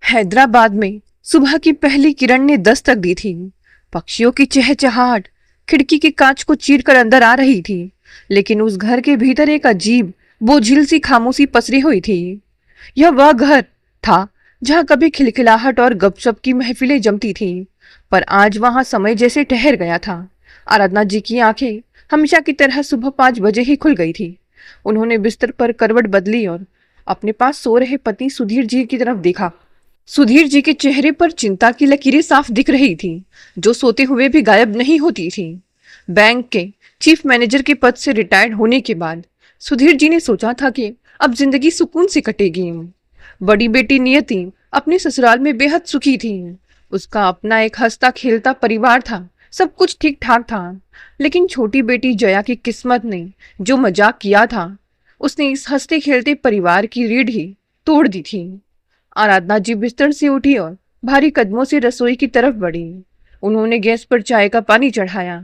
हैदराबाद में सुबह की पहली किरण ने दस्तक दी थी। पक्षियों की चहचहाट खिड़की के कांच को चीरकर अंदर आ रही थी, लेकिन उस घर के भीतर एक अजीब बोझिल सी खामोशी पसरी हुई थी। यह वह घर था जहां कभी खिलखिलाहट और गपशप की महफिलें जमती थीं, पर आज वहां समय जैसे ठहर गया था। आराधना जी की आंखें हमेशा की तरह सुबह 5 बजे ही खुल गई थी। उन्होंने बिस्तर पर करवट बदली और अपने पास सो रहे पति सुधीर जी की तरफ देखा। सुधीर जी के चेहरे पर चिंता की लकीरें साफ दिख रही थी, जो सोते हुए भी गायब नहीं होती थी। बैंक के चीफ मैनेजर के पद से रिटायर्ड होने के बाद सुधीर जी ने सोचा था कि अब जिंदगी सुकून से कटेगी। बड़ी बेटी नियति अपने ससुराल में बेहद सुखी थी। उसका अपना एक हंसता खेलता परिवार था, सब कुछ ठीक ठाक था। लेकिन छोटी बेटी जया की किस्मत ने जो मजाक किया था, उसने इस हंसते खेलते परिवार की रीढ़ ही तोड़ दी थी। आराधना जी बिस्तर से उठी और भारी कदमों से रसोई की तरफ बढ़ी। उन्होंने गैस पर चाय का पानी चढ़ाया।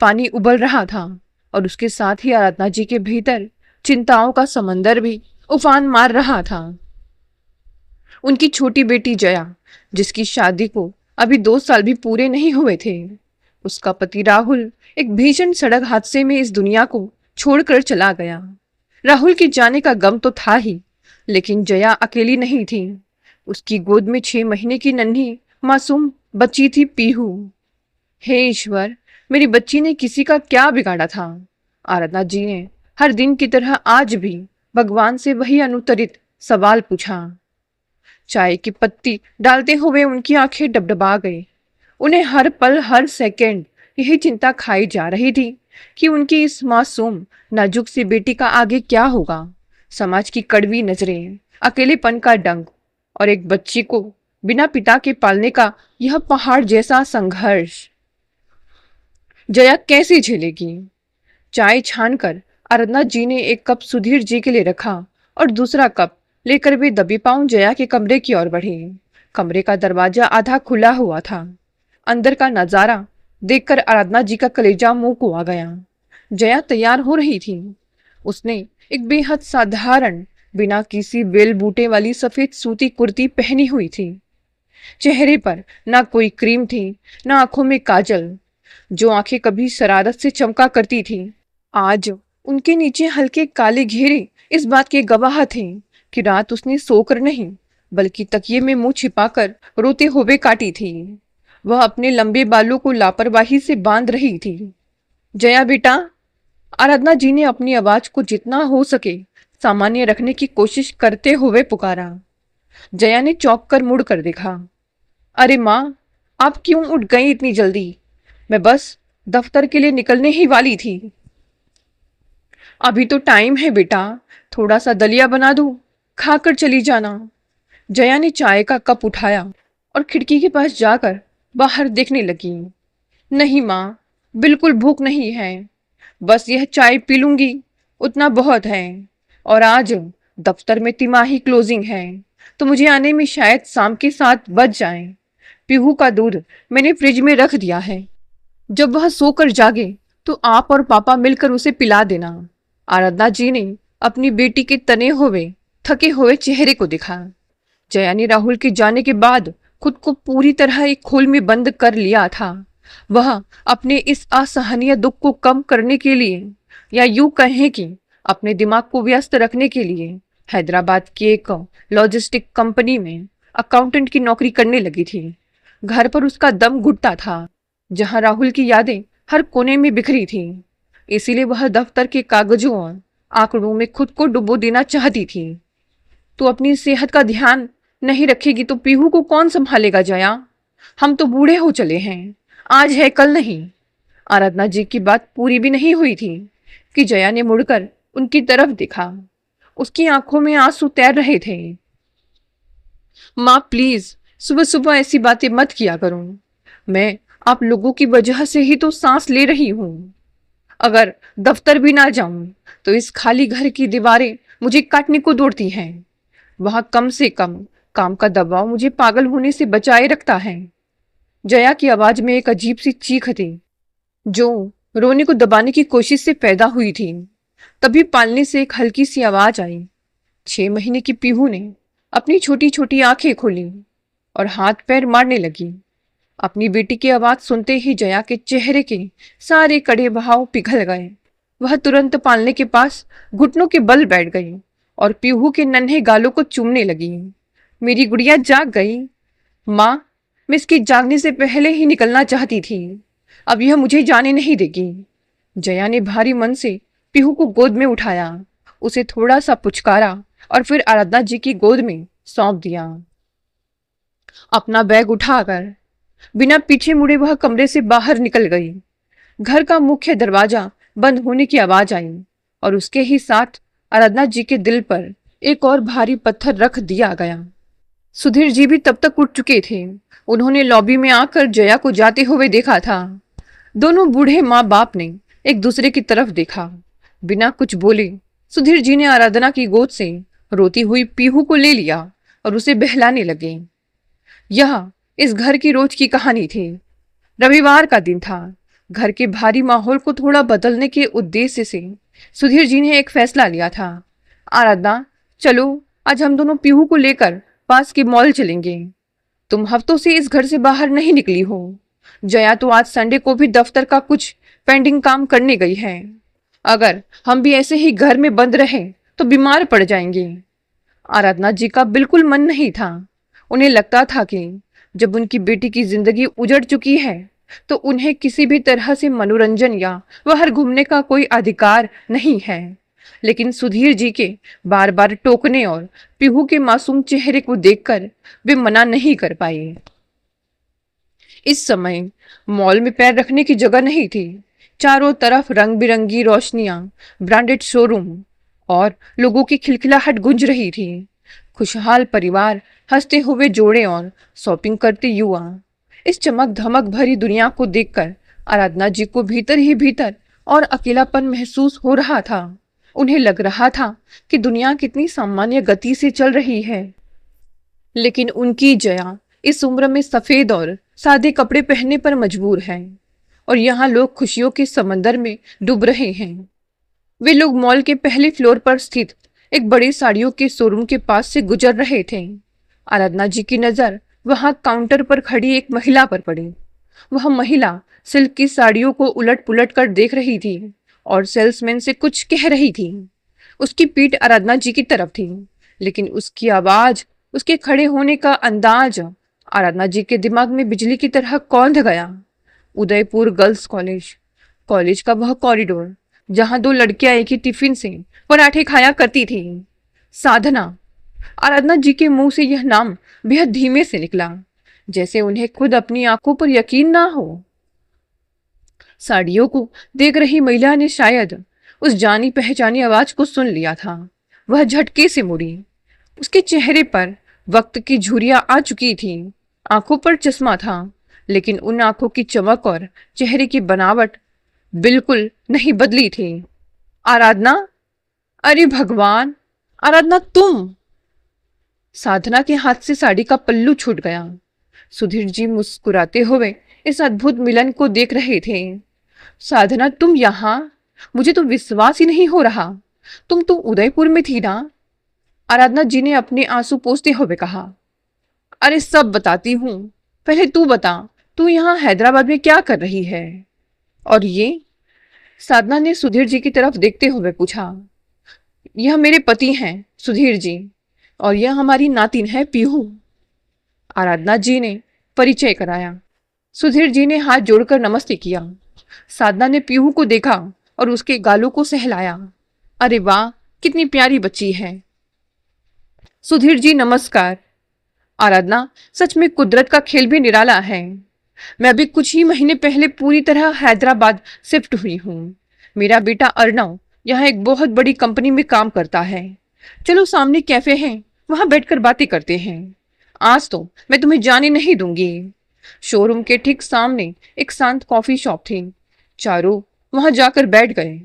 पानी उबल रहा था और उसके साथ ही आराधना जी के भीतर चिंताओं का समंदर भी उफान मार रहा था। उनकी छोटी बेटी जया, जिसकी शादी को अभी 2 साल भी पूरे नहीं हुए थे, उसका पति राहुल एक भीषण सड़क हादसे में इस दुनिया को छोड़कर चला गया। राहुल के जाने का गम तो था ही, लेकिन जया अकेली नहीं थी। उसकी गोद में 6 महीने की नन्ही मासूम बच्ची थी, पीहू। हे ईश्वर, मेरी बच्ची ने किसी का क्या बिगाड़ा था? आराधना जी ने हर दिन की तरह आज भी भगवान से वही अनुत्तरित सवाल पूछा। चाय की पत्ती डालते हुए उनकी आंखें डबडबा गई। उन्हें हर पल हर सेकंड यही चिंता खाई जा रही थी कि उनकी इस मासूम नाजुक सी बेटी का आगे क्या होगा। समाज की कड़वी नजरें, अकेलेपन का डंक और एक बच्ची को बिना पिता के पालने का यह पहाड़ जैसा संघर्ष जया कैसे झेलेगी? चाय छानकर आराधना जी ने एक कप सुधीर जी के लिए रखा और दूसरा कप लेकर वे दबी पांव जया के कमरे की ओर बढ़े। कमरे का दरवाजा आधा खुला हुआ था। अंदर का नजारा देखकर आराधना जी का कलेजा मुंह को आ गया। जया तैयार हो रही थी। उसने एक बेहद साधारण, बिना किसी बेल बूटे वाली सफेद सूती कुर्ती पहनी हुई थी। चेहरे पर ना कोई क्रीम थी, ना आंखों में काजल। जो आंखें कभी शरारत से चमका करती थी, आज उनके नीचे हल्के काले घेरे इस बात के गवाह थे कि रात उसने सोकर नहीं, बल्कि तकिए में मुंह छिपाकर रोते हुए काटी थी। वह अपने लंबे बालों को लापरवाही से बांध रही थी। जया बेटा, आराधना जी ने अपनी आवाज को जितना हो सके सामान्य रखने की कोशिश करते हुए पुकारा। जया ने चौंक कर मुड़ कर देखा। अरे माँ, आप क्यों उठ गई इतनी जल्दी? मैं बस दफ्तर के लिए निकलने ही वाली थी। अभी तो टाइम है बेटा, थोड़ा सा दलिया बना दूं, खाकर चली जाना। जया ने चाय का कप उठाया और खिड़की के पास जाकर बाहर देखने लगी। नहीं माँ, बिल्कुल भूख नहीं है, बस यह चाय पी लूंगी, उतना बहुत है। और आज दफ्तर में तिमाही क्लोजिंग है, तो मुझे आने में शायद शाम के 7 बज जाए। पीहू का दूध मैंने फ्रिज में रख दिया है, जब वह सोकर जागे तो आप और पापा मिलकर उसे पिला देना। आराधना जी ने अपनी बेटी के तने हुए थके हुए चेहरे को देखा। जया ने राहुल के जाने के बाद खुद को पूरी तरह एक खोल में बंद कर लिया था। वह अपने इस असहनीय दुख को कम करने के लिए, या यूं कहें कि अपने दिमाग को व्यस्त रखने के लिए, हैदराबाद की एक लॉजिस्टिक कंपनी में अकाउंटेंट की नौकरी करने लगी थी। घर पर उसका दम घुटता था, जहां राहुल की यादें हर कोने में बिखरी थी। इसीलिए वह दफ्तर के कागजों और आंकड़ों में खुद को डुबो देना चाहती थी। तो अपनी सेहत का ध्यान नहीं रखेगी तो पीहू को कौन संभालेगा जया? हम तो बूढ़े हो चले हैं, आज है कल नहीं। आराधना जी की बात पूरी भी नहीं हुई थी कि जया ने मुड़कर उनकी तरफ देखा। उसकी आंखों में आंसू तैर रहे थे। माँ प्लीज, सुबह सुबह ऐसी बातें मत किया करो। मैं आप लोगों की वजह से ही तो सांस ले रही हूँ। अगर दफ्तर भी ना जाऊं तो इस खाली घर की दीवारें मुझे काटने को दौड़ती हैं। वहां कम से कम काम का दबाव मुझे पागल होने से बचाए रखता है। जया की आवाज में एक अजीब सी चीख थी, जो रोने को दबाने की कोशिश से पैदा हुई थी। तभी पालने से एक हल्की सी आवाज आई। 6 महीने की पीहू ने अपनी छोटी छोटी आंखें खोली। और हाथ पैर मारने लगी। अपनी बेटी की आवाज सुनते ही जया के चेहरे के सारे कड़े बहाव पिघल गए। वह तुरंत पालने के पास घुटनों के बल बैठ गई और पीहू के नन्हे गालों को चूमने लगी। मेरी गुड़िया जाग गई। माँ, मैं इसके जागने से पहले ही निकलना चाहती थी, अब यह मुझे जाने नहीं देगी। जया ने भारी मन से पीहू को गोद में उठाया, उसे थोड़ा सा पुचकारा और फिर आराधना जी की गोद में सौंप दिया। अपना बैग उठाकर बिना पीछे मुड़े वह कमरे से बाहर निकल गई। घर का मुख्य दरवाजा बंद होने की आवाज आई और उसके ही साथ आराधना जी के दिल पर एक और भारी पत्थर रख दिया गया। सुधीर जी भी तब तक उठ चुके थे। उन्होंने लॉबी में आकर जया को जाते हुए देखा था। दोनों बूढ़े माँ बाप ने एक दूसरे की तरफ देखा। बिना कुछ बोले सुधीर जी ने आराधना की गोद से रोती हुई पीहू को ले लिया और उसे बहलाने लगे। यह इस घर की रोज की कहानी थी। रविवार का दिन था। घर के भारी माहौल को थोड़ा बदलने के उद्देश्य से सुधीर जी ने एक फैसला लिया था। आराधना, चलो आज हम दोनों पीहू को लेकर पास के मॉल चलेंगे। तुम हफ्तों से इस घर से बाहर नहीं निकली हो। जया तो आज संडे को भी दफ्तर का कुछ पेंडिंग काम करने गई है। अगर हम भी ऐसे ही घर में बंद रहे तो बीमार पड़ जाएंगे। आराधना जी का बिल्कुल मन नहीं था। उन्हें लगता था कि जब उनकी बेटी की जिंदगी उजड़ चुकी है तो उन्हें किसी भी तरह से मनोरंजन या बाहर घूमने का कोई अधिकार नहीं है। लेकिन सुधीर जी के बार बार टोकने और पीहू के मासूम चेहरे को देखकर वे मना नहीं कर पाए। इस समय मॉल में पैर रखने की जगह नहीं थी। चारों तरफ रंग बिरंगी रोशनियां, ब्रांडेड शोरूम और लोगों की खिलखिलाहट गूंज रही थी। खुशहाल परिवार, हंसते हुए जोड़े और शॉपिंग करते युवा। इस चमक धमक भरी दुनिया को देखकर आराधना जी को भीतर ही भीतर और अकेलापन महसूस हो रहा था। उन्हें लग रहा था कि दुनिया कितनी सामान्य गति से चल रही है, लेकिन उनकी जया इस उम्र में सफेद और सादे कपड़े पहनने पर मजबूर है और यहाँ लोग खुशियों के समंदर में डूब रहे हैं। वे लोग मॉल के पहले फ्लोर पर स्थित एक बड़ी साड़ियों के शोरूम के पास से गुजर रहे थे। आराधना जी की नजर वहां काउंटर पर खड़ी एक महिला पर पड़ी। वह महिला सिल्क की साड़ियों को उलट पुलट कर देख रही थी और सेल्समैन से कुछ कह रही थी। उसकी पीठ आराधना जी की तरफ थी, लेकिन उसकी आवाज, उसके खड़े होने का अंदाज आराधना जी के दिमाग में बिजली की तरह कौंध गया। उदयपुर गर्ल्स कॉलेज, कॉलेज का वह कॉरिडोर जहां दो लड़कियां एक ही टिफिन से पराठे खाया करती थी। साधना। आराधना जी के मुंह से यह नाम बेहद धीमे से निकला, जैसे उन्हें खुद अपनी आंखों पर यकीन ना हो। साड़ियों को देख रही महिला ने शायद उस जानी पहचानी आवाज को सुन लिया था। वह झटके से मुड़ी। उसके चेहरे पर वक्त की झुर्रियां आ चुकी थी। आंखों पर चश्मा था, लेकिन उन आंखों की चमक और चेहरे की बनावट बिल्कुल नहीं बदली थी। आराधना, अरे भगवान, आराधना तुम! साधना के हाथ से साड़ी का पल्लू छूट गया। सुधीर जी मुस्कुराते हुए इस अद्भुत मिलन को देख रहे थे। साधना, तुम यहाँ? मुझे तो विश्वास ही नहीं हो रहा। तुम तो उदयपुर में थी ना? आराधना जी ने अपने आंसू पोंछते हुए कहा। अरे सब बताती हूँ, पहले तू बता, तू यहाँ हैदराबाद में क्या कर रही है? और ये? साधना ने सुधीर जी की तरफ देखते हुए पूछा। यह मेरे पति हैं सुधीर जी, और यह हमारी नातिन है पीहू। आराधना जी ने परिचय कराया। सुधीर जी ने हाथ जोड़कर नमस्ते किया। साधना ने पीहू को देखा और उसके गालों को सहलाया। अरे वाह, कितनी प्यारी बच्ची है। सुधीर जी नमस्कार। आराधना, सच में कुदरत का खेल भी निराला है। मैं अभी कुछ ही महीने पहले पूरी तरह हैदराबाद शिफ्ट हुई हूँ। मेरा बेटा अर्णव यहाँ एक बहुत बड़ी कंपनी में काम करता है। चलो सामने कैफे है, वहां बैठकर बातें करते हैं। आज तो मैं तुम्हें जाने नहीं दूंगी। शोरूम के ठीक सामने एक शांत कॉफी शॉप थी। चारों वहां जाकर बैठ गए।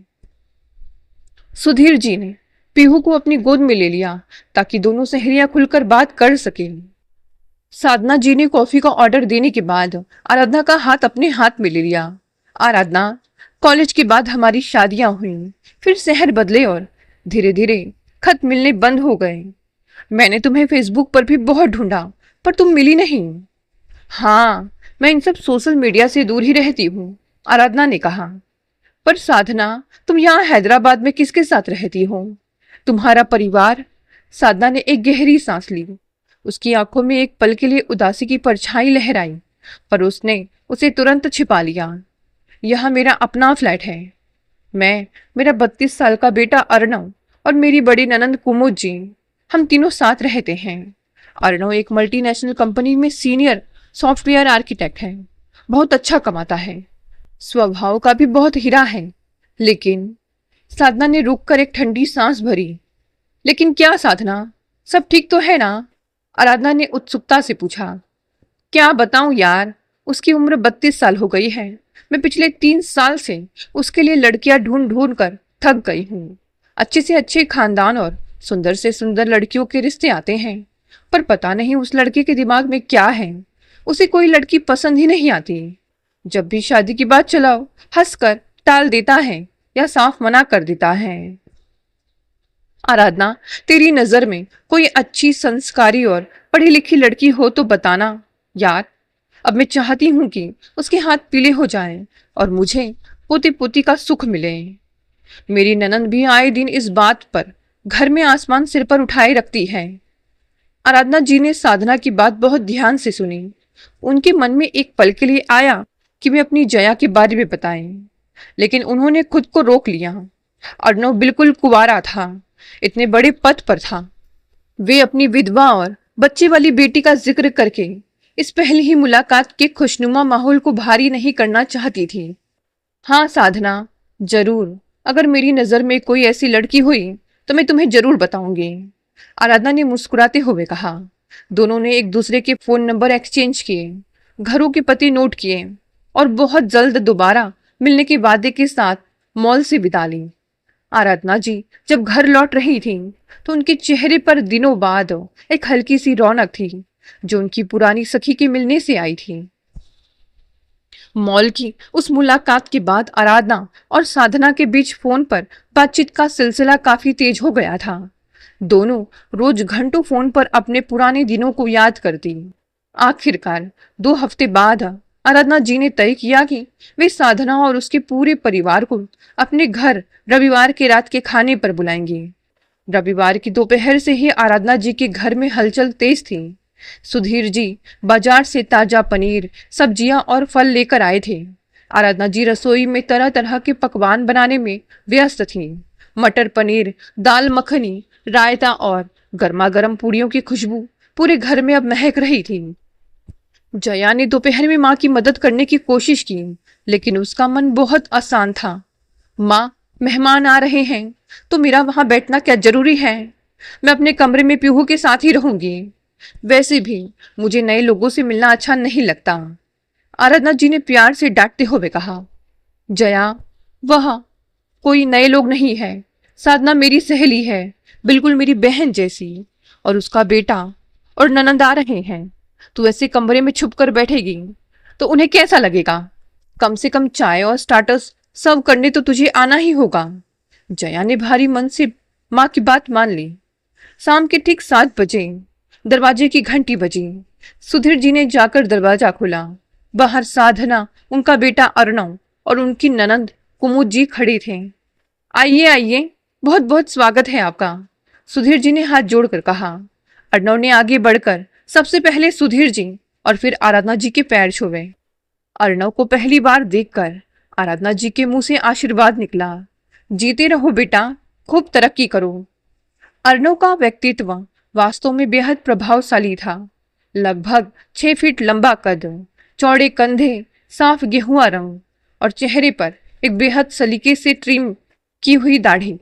सुधीर जी ने पीहू को अपनी गोद में ले लिया ताकि दोनों सहेलियां खुलकर बात कर सके। साधना जी ने कॉफी का ऑर्डर देने के बाद आराधना का हाथ अपने हाथ में ले लिया। आराधना, कॉलेज के बाद हमारी शादियां हुई, फिर शहर बदले और धीरे धीरे खत मिलने बंद हो गए। मैंने तुम्हें फेसबुक पर भी बहुत ढूंढा, पर तुम मिली नहीं। हाँ, मैं इन सब सोशल मीडिया से दूर ही रहती हूँ, आराधना ने कहा। पर साधना, तुम यहाँ हैदराबाद में किसके साथ रहती हो? तुम्हारा परिवार? साधना ने एक गहरी सांस ली। उसकी आंखों में एक पल के लिए उदासी की परछाई लहराई, पर उसने उसे तुरंत छिपा लिया। यह मेरा अपना फ्लैट है। मैं, मेरा 32 साल का बेटा अर्णव और मेरी बड़ी ननंद कुमुद जी, हम तीनों साथ रहते हैं। अर्णव एक मल्टीनेशनल कंपनी में सीनियर सॉफ्टवेयर आर्किटेक्ट है। बहुत अच्छा कमाता है, स्वभाव का भी बहुत हीरा है। लेकिन साधना ने रुककर एक ठंडी सांस भरी। लेकिन क्या साधना, सब ठीक तो है ना? आराधना ने उत्सुकता से पूछा। क्या बताऊं यार, उसकी उम्र 32 साल हो गई है। मैं पिछले 3 साल से उसके लिए लड़कियां ढूंढ ढूंढ कर थक गई हूँ। अच्छे से अच्छे खानदान और सुंदर से सुंदर लड़कियों के रिश्ते आते हैं, पर पता नहीं उस लड़के के दिमाग में क्या है। उसे कोई लड़की पसंद ही नहीं आती। जब भी शादी की बात चलाओ, हंसकर टाल देता है या साफ मना कर देता है। आराधना, तेरी नजर में कोई अच्छी, संस्कारी और पढ़ी लिखी लड़की हो तो बताना यार। अब मैं चाहती हूं कि उसके हाथ पीले हो जाएं और मुझे पोती पोती का सुख मिले। मेरी ननंद भी आए दिन इस बात पर घर में आसमान सिर पर उठाए रखती है। आराधना जी ने साधना की बात बहुत ध्यान से सुनी। उनके मन में एक पल के लिए आया कि वे अपनी जया के बारे में बताएं, लेकिन उन्होंने खुद को रोक लिया। अर्णव बिल्कुल कुंवारा था, इतने बड़े पद पर था। वे अपनी विधवा और बच्चे वाली बेटी का जिक्र करके इस पहली ही मुलाकात के खुशनुमा माहौल को भारी नहीं करना चाहती थी। हाँ साधना, जरूर, अगर मेरी नजर में कोई ऐसी लड़की हुई तो मैं तुम्हें जरूर बताऊंगी, आराधना ने मुस्कुराते हुए कहा। दोनों ने एक दूसरे के फोन नंबर एक्सचेंज किए, घरों के पते नोट किए और बहुत जल्द दोबारा मिलने के वादे के साथ मॉल से विदा ली। आराधना जी जब घर लौट रही थी तो उनके चेहरे पर दिनों बाद एक हल्की सी रौनक थी, जो उनकी पुरानी सखी के मिलने से आई थी। मॉल की उस मुलाकात के बाद आराधना और साधना के बीच फोन पर बातचीत का सिलसिला काफी तेज हो गया था। दोनों रोज घंटों फोन पर अपने पुराने दिनों को याद करती। आखिरकार 2 हफ्ते बाद आराधना जी ने तय किया कि वे साधना और उसके पूरे परिवार को अपने घर रविवार के रात के खाने पर बुलाएंगे। रविवार की दोपहर से ही आराधना जी के घर में हलचल तेज थी। सुधीर जी बाजार से ताजा पनीर, सब्जियां और फल लेकर आए थे। आराधना जी रसोई में तरह तरह के पकवान बनाने में व्यस्त थी। मटर पनीर, दाल मखनी, रायता और गर्मा गर्म पूड़ियों की खुशबू पूरे घर में अब महक रही थी। जया ने दोपहर में माँ की मदद करने की कोशिश की, लेकिन उसका मन बहुत आसान था। माँ, मेहमान आ रहे हैं तो मेरा वहां बैठना क्या जरूरी है? मैं अपने कमरे में पीहू के साथ ही रहूंगी। वैसे भी मुझे नए लोगों से मिलना अच्छा नहीं लगता, आराधना जी ने प्यार से डांटते हुए कहा। जया, वह कोई नए लोग नहीं है। साधना मेरी सहेली है, बिल्कुल मेरी बहन जैसी, और उसका बेटा और ननंद आ रहे हैं। तू ऐसे कमरे में छुप कर बैठेगी तो उन्हें कैसा लगेगा? कम से कम चाय और स्टार्टर्स सर्व करने तो तुझे आना ही होगा। जया ने भारी मन से माँ की बात मान ली। शाम के ठीक 7 बजे दरवाजे की घंटी बजी। सुधीर जी ने जाकर दरवाजा खोला। बाहर साधना, उनका बेटा अर्णव और उनकी ननंद कुमुद जी खड़े थे। आइए आइए, बहुत बहुत स्वागत है आपका, सुधीर जी ने हाथ जोड़कर कहा। अर्णव ने आगे बढ़कर सबसे पहले सुधीर जी और फिर आराधना जी के पैर छुए। अर्णव को पहली बार देखकर आराधना जी के मुंह से आशीर्वाद निकला। जीते रहो बेटा, खूब तरक्की करो। अर्णव का व्यक्तित्व वास्तव में बेहद प्रभावशाली था। लगभग 6 फीट लंबा कद, चौड़े कंधे, साफ गेहुआ रंग और चेहरे पर एक बेहद सलीके से ट्रिम की हुई दाढ़ी।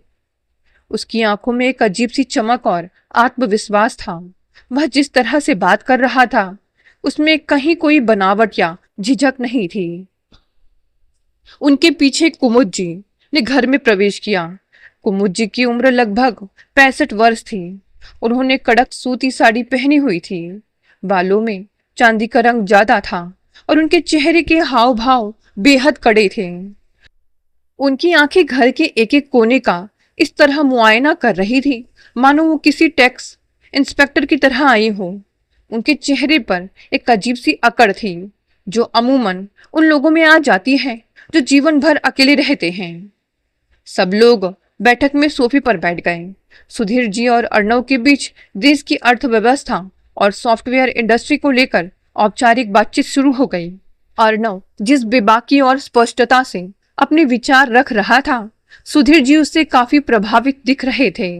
उसकी आंखों में एक अजीब सी चमक और आत्मविश्वास था। वह जिस तरह से बात कर रहा था उसमें कहीं कोई बनावट या झिझक नहीं थी। उनके पीछे कुमुद जी ने घर में प्रवेश किया। कुमुद जी की उम्र लगभग 65 वर्ष थी। उन्होंने कड़क सूती साड़ी पहनी हुई थी। बालों में चांदी का रंग ज्यादा था और उनके चेहरे के हाव भाव बेहद कड़े थे। उनकी आंखें घर के एक एक कोने का इस तरह मुआयना कर रही थी मानो वो किसी टैक्स इंस्पेक्टर की तरह आई हो। उनके चेहरे पर एक अजीब सी अकड़ थी, जो अमूमन उन लोगों में आ जाती है जो जीवन भर अकेले रहते हैं। सब लोग बैठक में सोफे पर बैठ गए। सुधीर जी और अर्णव के बीच देश की अर्थव्यवस्था और सॉफ्टवेयर इंडस्ट्री को लेकर औपचारिक बातचीत शुरू हो गई। अर्णव जिस बेबाकी और स्पष्टता से अपने विचार रख रहा था, सुधीर जी उससे काफी प्रभावित दिख रहे थे।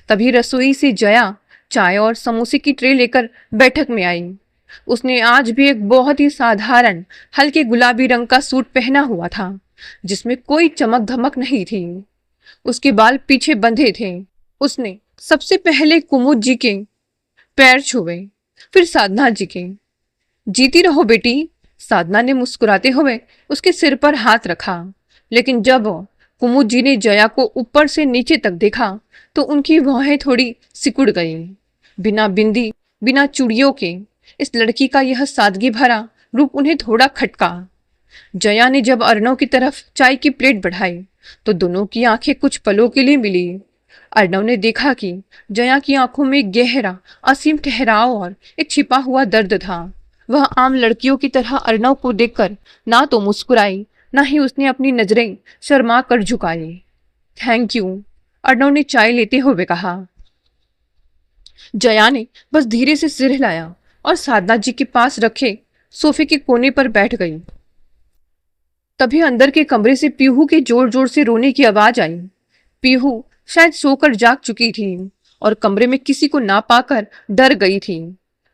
तभी रसोई से जया चाय और समोसे की ट्रे लेकर बैठक में आई। उसने आज भी एक बहुत ही साधारण हल्के गुलाबी रंग का सूट पहना हुआ था, जिसमें कोई चमक धमक नहीं थी। उसके बाल पीछे बंधे थे। उसने सबसे पहले कुमुद जी के पैर छुए, फिर साधना जी के। जीती रहो बेटी, साधना ने मुस्कुराते हुए उसके सिर पर हाथ रखा। लेकिन जब कुमुद जी ने जया को ऊपर से नीचे तक देखा तो उनकी भौहें थोड़ी सिकुड़ गई। बिना बिंदी, बिना चूड़ियों के इस लड़की का यह सादगी भरा रूप उन्हें थोड़ा खटका। जया ने जब अर्णव की तरफ चाय की प्लेट बढ़ाई तो दोनों की आंखें कुछ पलों के लिए मिली। अर्णव ने देखा कि जया की आंखों में गहरा असीम ठहराव और एक छिपा हुआ दर्द था। वह आम लड़कियों की तरह अर्णव को देखकर ना तो मुस्कुराई, ना ही उसने अपनी नजरें शर्मा कर झुकाई। थैंक यू, अर्णव ने चाय लेते हुए कहा। जया ने बस धीरे से सिर हिलाया और साधना जी के पास रखे सोफे के कोने पर बैठ गई। तभी अंदर के कमरे से पीहू के जोर जोर से रोने की आवाज आई। पीहू शायद सोकर जाग चुकी थी और कमरे में किसी को ना पाकर डर गई थी।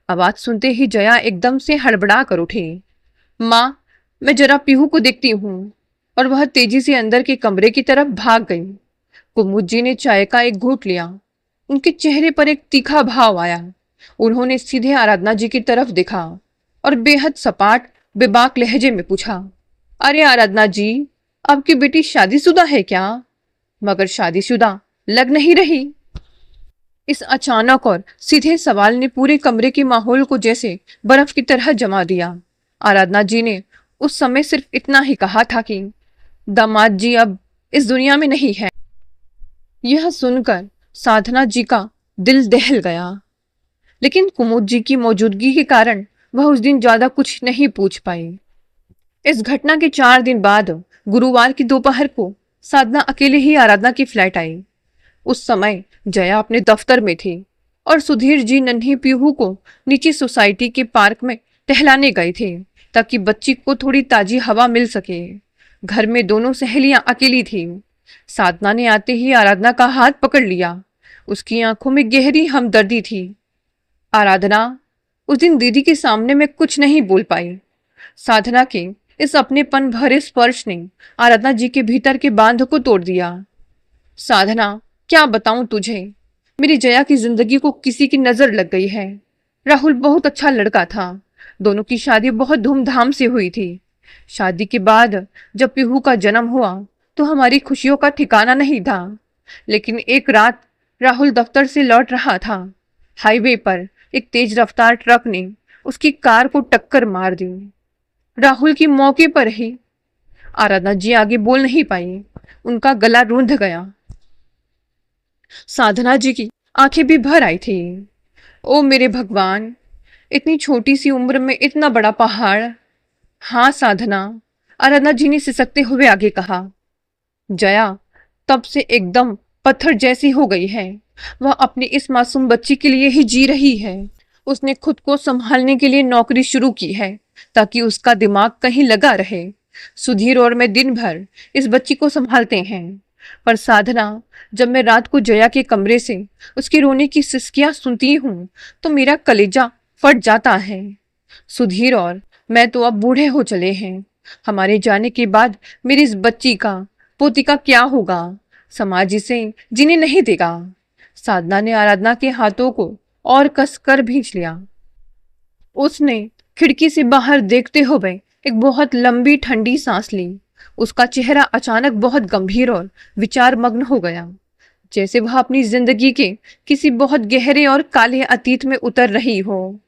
आवाज सुनते ही जया एकदम से हड़बड़ा कर उठी। माँ, मैं जरा पीहू को देखती हूँ। और वह तेजी से अंदर के कमरे की तरफ भाग गई। कुमुद जी ने चाय का एक घूंट लिया। उनके चेहरे पर एक तीखा भाव आया। उन्होंने सीधे आराधना जी की तरफ देखा और बेहद सपाट बेबाक लहजे में पूछा, अरे आराधना जी, आपकी बेटी शादीशुदा है क्या? मगर शादीशुदा लग नहीं रही। इस अचानक और सीधे सवाल ने पूरे कमरे के माहौल को जैसे बर्फ की तरह जमा दिया। आराधना जी ने उस समय सिर्फ इतना ही कहा था कि दामाद जी अब इस दुनिया में नहीं है। यह सुनकर साधना जी का दिल दहल गया, लेकिन कुमुद जी की मौजूदगी के कारण वह उस दिन ज्यादा कुछ नहीं पूछ पाई। इस घटना के 4 दिन बाद गुरुवार की दोपहर को साधना अकेले ही आराधना की फ्लैट आई। उस समय जया अपने दफ्तर में थी और सुधीर जी नन्ही पीहू को नीचे सोसाइटी के पार्क में टहलाने गए थे ताकि बच्ची को थोड़ी ताजी हवा मिल सके। घर में दोनों सहेलियां अकेली थी। साधना ने आते ही आराधना का हाथ पकड़ लिया। उसकी आंखों में गहरी हमदर्दी थी। आराधना, उस दिन दीदी के सामने मैं कुछ नहीं बोल पाई। साधना के इस अपनेपन भरे स्पर्श ने आराधना जी के भीतर के बांध को तोड़ दिया। साधना, क्या बताऊं तुझे, मेरी जया की जिंदगी को किसी की नजर लग गई है। राहुल बहुत अच्छा लड़का था। दोनों की शादी बहुत धूमधाम से हुई थी। शादी के बाद जब पीहू का जन्म हुआ तो हमारी खुशियों का ठिकाना नहीं था। लेकिन एक रात राहुल दफ्तर से लौट रहा था। हाईवे पर एक तेज रफ्तार ट्रक ने उसकी कार को टक्कर मार दी। राहुल की मौके पर ही। आराधना जी आगे बोल नहीं पाई। उनका गला रूंध गया। साधना जी की आंखें भी भर आई थी। ओ मेरे भगवान, इतनी छोटी सी उम्र में इतना बड़ा पहाड़। हाँ साधना, आराधना जी ने सिसकते हुए आगे कहा। जया तब से एकदम पत्थर जैसी हो गई है। वह अपनी इस मासूम बच्ची के लिए ही जी रही है। उसने खुद को संभालने के लिए नौकरी शुरू की है ताकि उसका दिमाग कहीं लगा रहे। सुधीर और मैं दिन भर इस बच्ची को संभालते हैं। पर साधना, जब मैं रात को जया के कमरे से उसके रोने की सिसकियां सुनती हूँ तो मेरा कलेजा फट जाता है। सुधीर और मैं तो अब बूढ़े हो चले हैं। हमारे जाने के बाद मेरी इस बच्ची का, पोती का क्या होगा? समाज इसे जीने नहीं देगा। साधना ने आराधना के हाथों को और कसकर भींच लिया। उसने खिड़की से बाहर देखते हुए एक बहुत लंबी ठंडी सांस ली। उसका चेहरा अचानक बहुत गंभीर और विचार मग्न हो गया, जैसे वह अपनी जिंदगी के किसी बहुत गहरे और काले अतीत में उतर रही हो।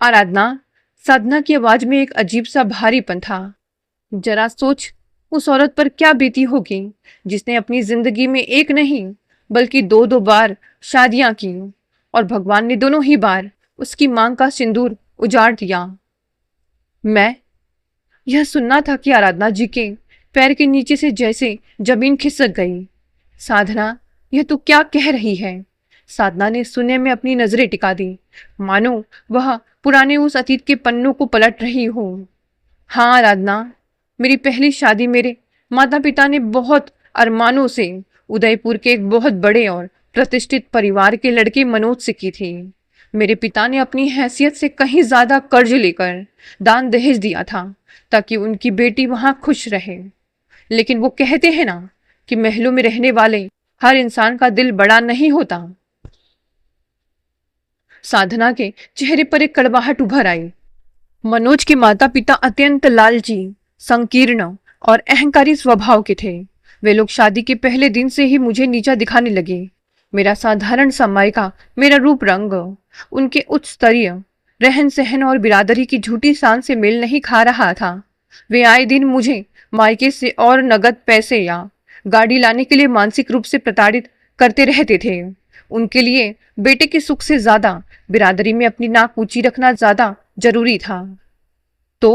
आराधना, साधना की आवाज में एक अजीब सा भारीपन था। जरा सोच, उस औरत पर क्या बीती होगी जिसने अपनी जिंदगी में एक नहीं बल्कि 2 बार शादियां की और भगवान ने दोनों ही बार उसकी मांग का सिंदूर उजाड़ दिया। मैं यह सुनना था कि आराधना जी के पैर के नीचे से जैसे जमीन खिसक गई। साधना, यह तू क्या कह रही है? साधना ने सुनने में अपनी नजरें टिका दी, मानो वह पुराने उस अतीत के पन्नों को पलट रही हो। हाँ आराधना, मेरी पहली शादी मेरे माता पिता ने बहुत अरमानों से उदयपुर के एक बहुत बड़े और प्रतिष्ठित परिवार के लड़के मनोज से की थी। मेरे पिता ने अपनी हैसियत से कहीं ज्यादा कर्ज लेकर दान दहेज दिया था ताकि उनकी बेटी वहां खुश रहे। लेकिन वो कहते हैं ना कि महलों में रहने वाले हर इंसान का दिल बड़ा नहीं होता। साधना के चेहरे पर एक कड़वाहट उभर आई। मनोज के माता पिता अत्यंत लालची, संकीर्ण और अहंकारी स्वभाव के थे। वे लोग शादी के पहले दिन से ही मुझे नीचा दिखाने लगे। मेरा साधारण सा मायका, मेरा रूप रंग उनके उच्च स्तरीय रहन सहन और बिरादरी की झूठी शान से मेल नहीं खा रहा था। वे आए दिन मुझे मायके से और नगद पैसे या गाड़ी लाने के लिए मानसिक रूप से प्रताड़ित करते रहते थे। उनके लिए बेटे के सुख से ज्यादा बिरादरी में अपनी नाक ऊंची रखना ज्यादा जरूरी था। तो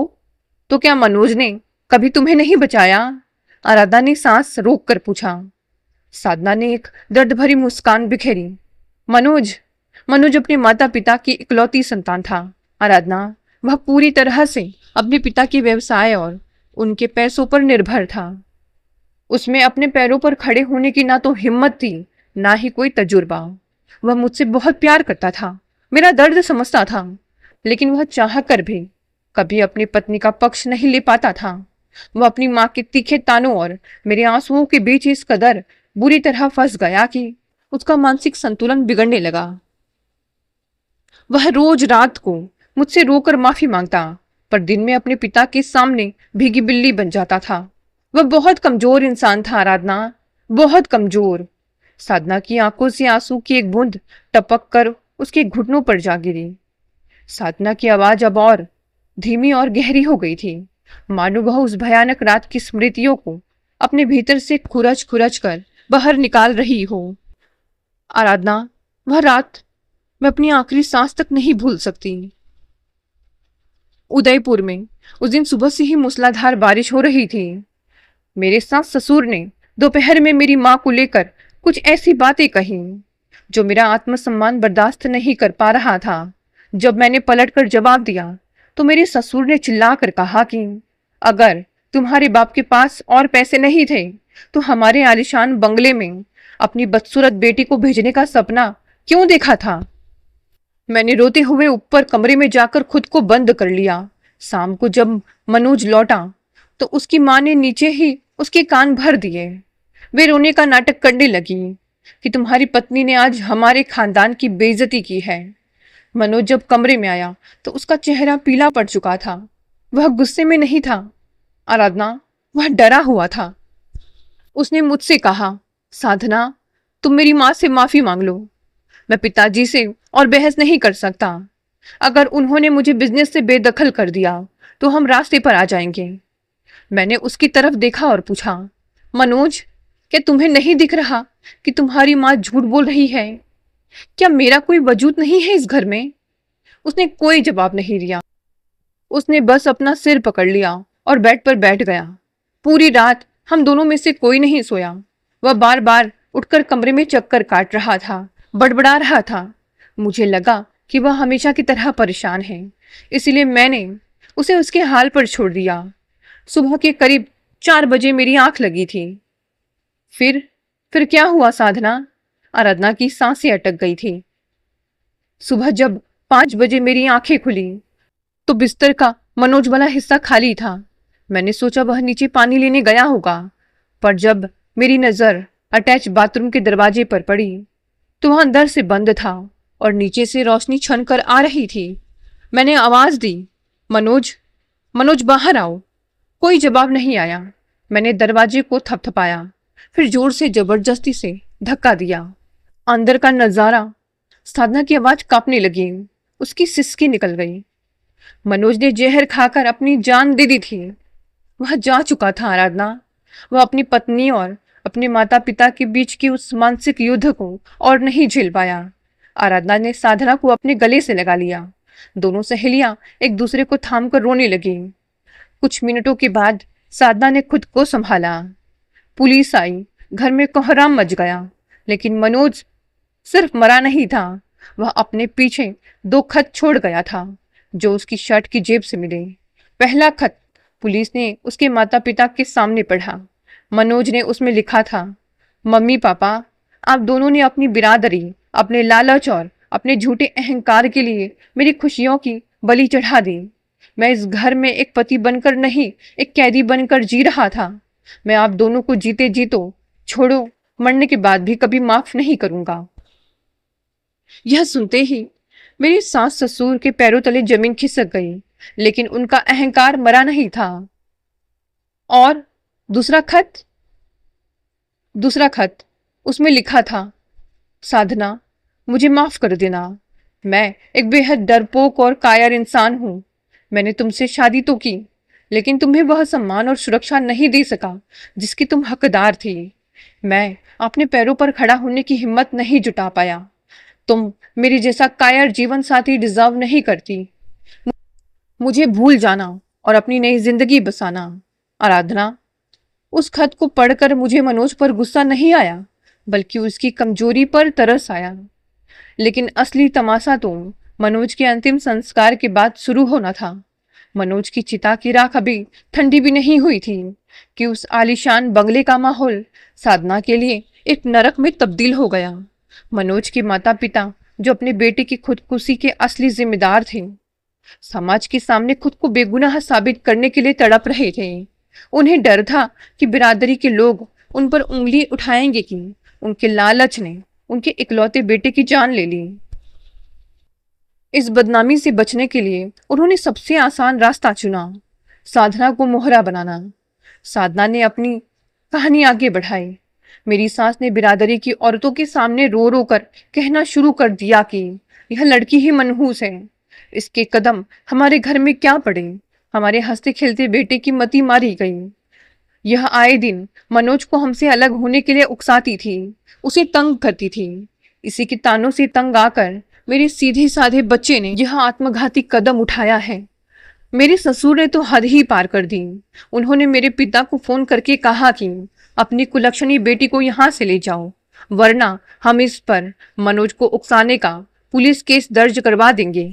क्या मनोज ने कभी तुम्हें नहीं बचाया? आराधना ने सांस रोक कर पूछा। साधना ने एक दर्द भरी मुस्कान बिखेरी। मनोज मनोज अपने माता पिता की इकलौती संतान था। आराधना, वह पूरी तरह से अपने पिता के व्यवसाय और उनके पैसों पर निर्भर था। उसमें अपने पैरों पर खड़े होने की ना तो हिम्मत थी, ना ही कोई तजुर्बा। वह मुझसे बहुत प्यार करता था, मेरा दर्द समझता था, लेकिन वह चाह कर भी कभी अपनी पत्नी का पक्ष नहीं ले पाता था। वह अपनी माँ के तीखे तानों और मेरे आंसुओं के बीच इस कदर बुरी तरह फंस गया कि उसका मानसिक संतुलन बिगड़ने लगा। वह रोज रात को मुझसे रोकर माफी मांगता, पर दिन में अपने पिता के सामने भीगी बिल्ली बन जाता था। वह बहुत कमजोर इंसान था आराधना, बहुत कमजोर। साधना की आंखों से आंसू की एक बूंद टपक कर उसके घुटनों पर जा गिरी। साधना की आवाज अब और धीमी और गहरी हो गई थी, मानो वह उस भयानक रात की स्मृतियों को अपने भीतर से खुरच खुरच कर बाहर निकाल रही हो। आराधना, वह रात मैं अपनी आखिरी सांस तक नहीं भूल सकती। उदयपुर में उस दिन सुबह से ही मूसलाधार बारिश हो रही थी। मेरे सास ससुर ने दोपहर में मेरी माँ को लेकर कुछ ऐसी बातें कही जो मेरा आत्मसम्मान बर्दाश्त नहीं कर पा रहा था। जब मैंने पलटकर जवाब दिया तो मेरे ससुर ने चिल्लाकर कहा कि अगर तुम्हारे बाप के पास और पैसे नहीं थे तो हमारे आलीशान बंगले में अपनी बदसूरत बेटी को भेजने का सपना क्यों देखा था। मैंने रोते हुए ऊपर कमरे में जाकर खुद को बंद कर लिया। शाम को जब मनोज लौटा तो उसकी माँ ने नीचे ही उसके कान भर दिए। वे रोने का नाटक करने लगी कि तुम्हारी पत्नी ने आज हमारे खानदान की बेइज्जती की है। मनोज जब कमरे में आया तो उसका चेहरा पीला पड़ चुका था। वह गुस्से में नहीं था आराधना, वह डरा हुआ था। उसने मुझसे कहा, साधना, तुम मेरी माँ से माफी मांग लो। मैं पिताजी से और बहस नहीं कर सकता। अगर उन्होंने मुझे बिजनेस से बेदखल कर दिया तो हम रास्ते पर आ जाएंगे। मैंने उसकी तरफ देखा और पूछा, मनोज, क्या तुम्हें नहीं दिख रहा कि तुम्हारी माँ झूठ बोल रही है? क्या मेरा कोई वजूद नहीं है इस घर में? उसने कोई जवाब नहीं दिया। उसने बस अपना सिर पकड़ लिया और बेड पर बैठ गया। पूरी रात हम दोनों में से कोई नहीं सोया। वह बार बार उठकर कमरे में चक्कर काट रहा था, बड़बड़ा रहा था। मुझे लगा कि वह हमेशा की तरह परेशान है, इसलिए मैंने उसे उसके हाल पर छोड़ दिया। सुबह के करीब 4 बजे मेरी आंख लगी थी। फिर क्या हुआ साधना? आराधना की सांसें अटक गई थी। सुबह जब 5 बजे मेरी आंखें खुली तो बिस्तर का मनोज वाला हिस्सा खाली था। मैंने सोचा वह नीचे पानी लेने गया होगा, पर जब मेरी नजर अटैच बाथरूम के दरवाजे पर पड़ी तो वह अंदर से बंद था और नीचे से रोशनी छन कर आ रही थी। मैंने आवाज दी, मनोज, मनोज बाहर आओ। कोई जवाब नहीं आया। मैंने दरवाजे को थपथपाया, फिर जोर से जबरदस्ती से धक्का दिया। अंदर का नजारा, साधना की आवाज कांपने लगी, उसकी सिसकी निकल गई। मनोज ने जहर खाकर अपनी जान दे दी थी। वह जा चुका था आराधना। वह अपनी पत्नी और अपने माता पिता के बीच की उस मानसिक युद्ध को और नहीं झेल पाया। आराधना ने साधना को अपने गले से लगा लिया। दोनों सहेलियां एक दूसरे को थाम कर रोने लगी। कुछ मिनटों के बाद साधना ने खुद को संभाला। पुलिस आई, घर में कोहराम मच गया, लेकिन मनोज सिर्फ मरा नहीं था, वह अपने पीछे 2 खत छोड़ गया था जो उसकी शर्ट की जेब से मिले। पहला खत पुलिस ने उसके माता पिता के सामने पढ़ा। मनोज ने उसमें लिखा था, मम्मी पापा, आप दोनों ने अपनी बिरादरी, अपने लालच और अपने झूठे अहंकार के लिए मेरी खुशियों की बलि चढ़ा दी। मैं इस घर में एक पति बनकर नहीं, एक कैदी बनकर जी रहा था। मैं आप दोनों को जीते जी तो छोड़ो, मरने के बाद भी कभी माफ नहीं करूंगा। यह सुनते ही मेरी सास ससुर के पैरों तले जमीन खिसक गई, लेकिन उनका अहंकार मरा नहीं था। और दूसरा खत उसमें लिखा था, साधना, मुझे माफ कर देना। मैं एक बेहद डरपोक और कायर इंसान हूं। मैंने तुमसे शादी तो की, लेकिन तुम्हें वह सम्मान और सुरक्षा नहीं दे सका जिसकी तुम हकदार थी। मैं अपने पैरों पर खड़ा होने की हिम्मत नहीं जुटा पाया। तुम मेरे जैसा कायर जीवन साथी डिजर्व नहीं करती। मुझे भूल जाना और अपनी नई जिंदगी बसाना। आराधना। उस खत को पढ़कर मुझे मनोज पर गुस्सा नहीं आया, बल्कि उसकी कमजोरी पर तरस आया। लेकिन असली तमाशा तो मनोज के अंतिम संस्कार के बाद शुरू होना था। मनोज की चिता की राख अभी ठंडी भी नहीं हुई थी कि उस आलीशान बंगले का माहौल साधना के लिए एक नरक में तब्दील हो गया। मनोज के माता पिता, जो अपने बेटे की खुदकुशी के असली जिम्मेदार थे, समाज के सामने खुद को बेगुनाह साबित करने के लिए तड़प रहे थे। उन्हें डर था कि बिरादरी के लोग उन पर उंगली उठाएंगे कि उनके लालच ने उनके इकलौते बेटे की जान ले ली। इस बदनामी से बचने के लिए उन्होंने सबसे आसान रास्ता चुना, साधना को मोहरा बनाना। साधना ने अपनी कहानी आगे बढ़ाई। मेरी सास ने बिरादरी की औरतों के सामने रो रो कर कहना शुरू कर दिया कि यह लड़की ही मनहूस है, इसके कदम हमारे घर में क्या पड़े। हमारे हंसते खेलते बेटे की मति मारी गई। यह आए दिन मनोज को हमसे अलग होने के लिए उकसाती थी, उसे तंग करती थी। इसी के तानों से तंग आकर मेरे सीधे साधे बच्चे ने यह आत्मघाती कदम उठाया है। मेरे ससुर ने तो हद ही पार कर दी। उन्होंने मेरे पिता को फोन करके कहा कि अपनी कुलक्षणी बेटी को यहाँ से ले जाओ, वरना हम इस पर मनोज को उकसाने का पुलिस केस दर्ज करवा देंगे।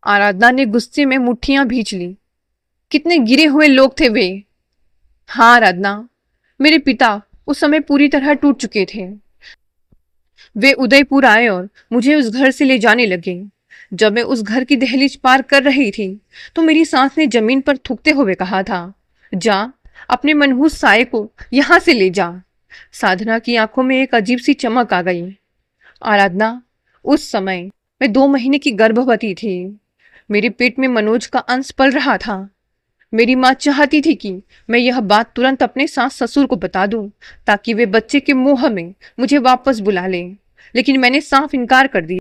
आराधना ने गुस्से में मुट्ठियां भींच ली। कितने गिरे हुए लोग थे वे। हाँ आराधना, मेरे पिता उस समय पूरी तरह टूट चुके थे। वे उदयपुर आए और मुझे उस घर से ले जाने लगे। जब मैं उस घर की दहलीज पार कर रही थी तो मेरी सांस ने जमीन पर थूकते हुए कहा था, जा, अपने मनहूस साये को यहां से ले जा। साधना की आंखों में एक अजीब सी चमक आ गई। आराधना, उस समय मैं 2 महीने की गर्भवती थी। मेरे पेट में मनोज का अंश पल रहा था। मेरी माँ चाहती थी कि मैं यह बात तुरंत अपने सास ससुर को बता दूं, ताकि वे बच्चे के मोह में मुझे वापस बुला लें, लेकिन मैंने साफ इनकार कर दिया।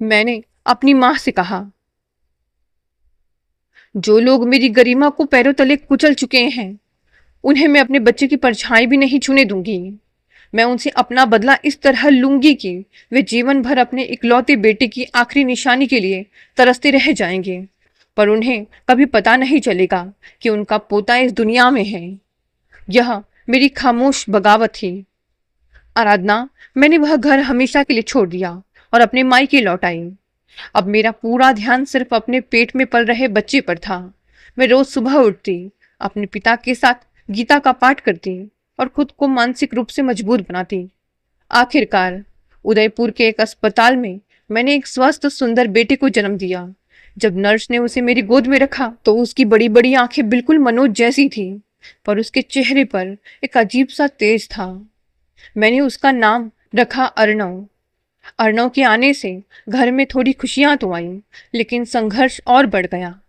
मैंने अपनी माँ से कहा, जो लोग मेरी गरिमा को पैरों तले कुचल चुके हैं, उन्हें मैं अपने बच्चे की परछाई भी नहीं छूने दूंगी। मैं उनसे अपना बदला इस तरह लूंगी कि वे जीवन भर अपने इकलौते बेटे की आखिरी निशानी के लिए तरसते रह जाएंगे, पर उन्हें कभी पता नहीं चलेगा कि उनका पोता इस दुनिया में है। यह मेरी खामोश बगावत थी। आराधना, मैंने वह घर हमेशा के लिए छोड़ दिया और अपने मायके लौट आई। अब मेरा पूरा ध्यान सिर्फ अपने पेट में पल रहे बच्चे पर था। मैं रोज सुबह उठती, अपने पिता के साथ गीता का पाठ करती और खुद को मानसिक रूप से मजबूत बनाती। आखिरकार उदयपुर के एक अस्पताल में मैंने एक स्वस्थ सुंदर बेटे को जन्म दिया। जब नर्स ने उसे मेरी गोद में रखा तो उसकी बड़ी बड़ी आंखें बिल्कुल मनोज जैसी थी, पर उसके चेहरे पर एक अजीब सा तेज था। मैंने उसका नाम रखा अर्णव। अर्णव के आने से घर में थोड़ी खुशियां तो आई, लेकिन संघर्ष और बढ़ गया।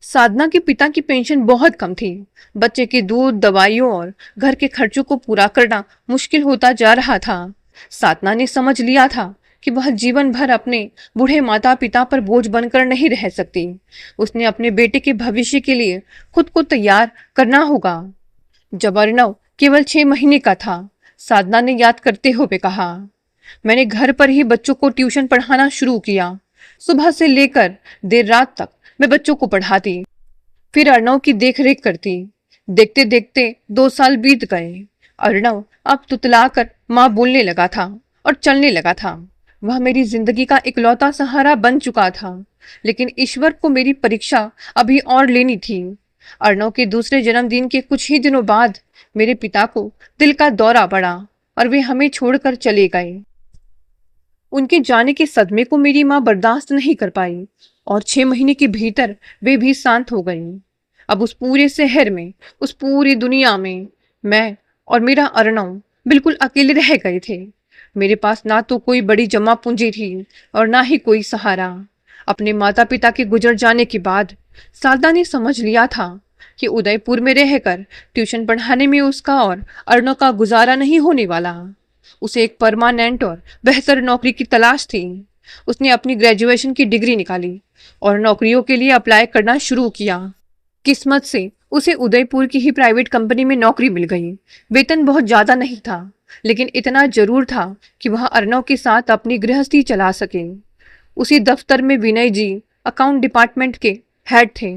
साधना के पिता की पेंशन बहुत कम थी। बच्चे के दूध, दवाइयों और घर के खर्चों को पूरा करना मुश्किल होता जा रहा था। साधना ने समझ लिया था कि वह जीवन भर अपने बूढ़े माता पिता पर बोझ बनकर नहीं रह सकती। उसने अपने बेटे के भविष्य के लिए खुद को तैयार करना होगा। जब अर्णव केवल 6 महीने का था, साधना ने याद करते हुए कहा, मैंने घर पर ही बच्चों को ट्यूशन पढ़ाना शुरू किया। सुबह से लेकर देर रात तक मैं बच्चों को पढ़ाती, फिर अर्णव की देख रेख करती। देखते देखते 2 साल बीत गए। अर्णव अब तुतलाकर माँ बोलने लगा था और चलने लगा था। वह मेरी जिंदगी का इकलौता सहारा बन चुका था, लेकिन ईश्वर को मेरी परीक्षा अभी और लेनी थी। अर्णव के दूसरे जन्मदिन के कुछ ही दिनों बाद मेरे पिता को दिल का दौरा पड़ा और वे हमें छोड़कर चले गए। उनके जाने के सदमे को मेरी माँ बर्दाश्त नहीं कर पाई और 6 महीने के भीतर वे भी शांत हो गई। अब उस पूरे शहर में, उस पूरी दुनिया में मैं और मेरा अर्णव बिल्कुल अकेले रह गए थे। मेरे पास ना तो कोई बड़ी जमा पूंजी थी और ना ही कोई सहारा। अपने माता पिता के गुजर जाने के बाद साधना ने समझ लिया था कि उदयपुर में रहकर ट्यूशन पढ़ाने में उसका और अर्णव का गुजारा नहीं होने वाला। उसे एक परमानेंट और बेहतर नौकरी की तलाश थी। उसने अपनी ग्रेजुएशन की डिग्री निकाली और नौकरियों के लिए अप्लाई करना शुरू किया। किस्मत से उसे उदयपुर की ही प्राइवेट कंपनी में नौकरी मिल गई। वेतन बहुत ज्यादा नहीं था, लेकिन इतना जरूर था कि वह अर्णव के साथ अपनी गृहस्थी चला सके। उसी दफ्तर में विनय जी अकाउंट डिपार्टमेंट के हेड थे।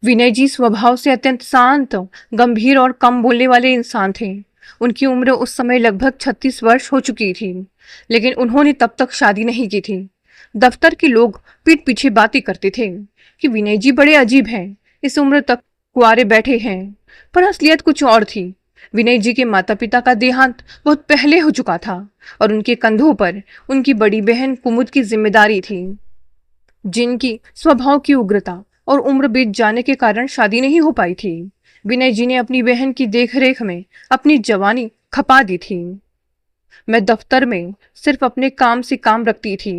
विनय जी स्वभाव से अत्यंत शांत, गंभीर और कम बोलने वाले इंसान थे। उनकी उम्र उस समय लगभग 36 वर्ष हो चुकी थी, लेकिन उन्होंने तब तक शादी नहीं की थी। दफ्तर के लोग पीठ पीछे बातें करते थे कि विनय जी बड़े अजीब हैं, इस उम्र तक कुंवारे बैठे हैं, पर असलियत कुछ और थी। विनय जी के माता पिता का देहांत बहुत पहले हो चुका था और उनके कंधों पर उनकी बड़ी बहन कुमुद की जिम्मेदारी थी, जिनकी स्वभाव की उग्रता और उम्र बीत जाने के कारण शादी नहीं हो पाई थी। विनय जी ने अपनी बहन की देखरेख में अपनी जवानी खपा दी थी। मैं दफ्तर में सिर्फ अपने काम से काम रखती थी।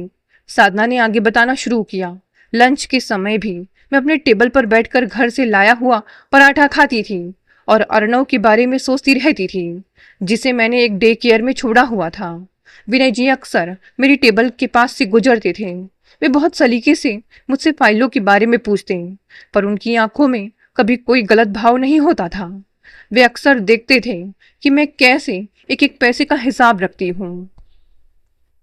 साधना ने आगे बताना शुरू किया। लंच के समय भी मैं अपने टेबल पर बैठकर घर से लाया हुआ पराठा खाती थी और अर्णव के बारे में सोचती रहती थी, जिसे मैंने एक डे केयर में छोड़ा हुआ था। विनय जी अक्सर मेरी टेबल के पास से गुजरते थे। वे बहुत सलीके से मुझसे फाइलों के बारे में पूछते, पर उनकी आंखों में कभी कोई गलत भाव नहीं होता था। वे अक्सर देखते थे कि मैं कैसे एक एक पैसे का हिसाब रखती हूँ।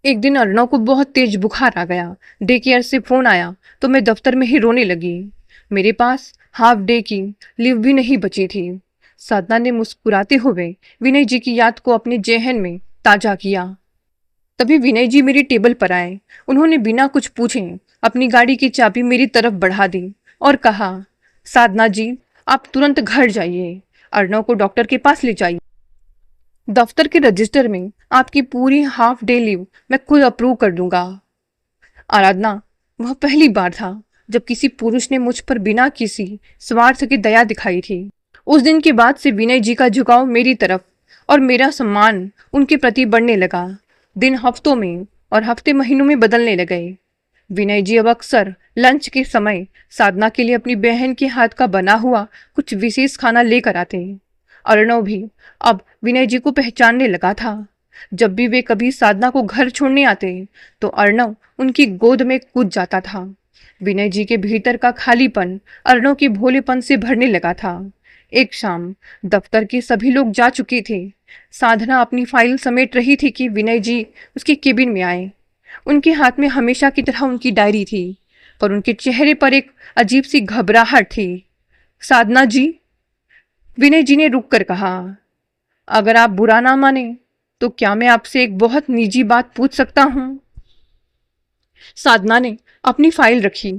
एक दिन अर्णव को बहुत तेज बुखार आ गया। डे केयर से फोन आया तो मैं दफ्तर में ही रोने लगी। मेरे पास हाफ डे की लीव भी नहीं बची थी। साधना ने मुस्कुराते हुए विनय जी की याद को अपने जेहन में ताजा किया। तभी विनय जी मेरी टेबल पर आए। उन्होंने बिना कुछ पूछे अपनी गाड़ी की चाबी मेरी तरफ बढ़ा दी और कहा, साधना जी, आप तुरंत घर जाइए, अर्णव को डॉक्टर के पास ले जाइए। दफ्तर के रजिस्टर में आपकी पूरी हाफ डे लीव मैं खुद अप्रूव कर दूंगा। आराधना, वह पहली बार था जब किसी पुरुष ने मुझ पर बिना किसी स्वार्थ की दया दिखाई थी। उस दिन के बाद से विनय जी का झुकाव मेरी तरफ और मेरा सम्मान उनके प्रति बढ़ने लगा। दिन हफ्तों में और हफ्ते महीनों में बदलने लगे। विनय जी अब अक्सर लंच के समय साधना के लिए अपनी बहन के हाथ का बना हुआ कुछ विशेष खाना लेकर आते। अर्णव भी अब विनय जी को पहचानने लगा था। जब भी वे कभी साधना को घर छोड़ने आते तो अर्णव उनकी गोद में कूद जाता था। विनय जी के भीतर का खालीपन अर्णव के भोलेपन से भरने लगा था। एक शाम दफ्तर के सभी लोग जा चुके थे। साधना अपनी फाइल समेट रही थी कि विनय जी उसके केबिन में आए। उनके हाथ में हमेशा की तरह उनकी डायरी थी, पर उनके चेहरे पर एक अजीब सी घबराहट थी। साधना जी, विनय जी ने रुक कर कहा, अगर आप बुरा ना माने तो क्या मैं आपसे एक बहुत निजी बात पूछ सकता हूं? साधना ने अपनी फाइल रखी।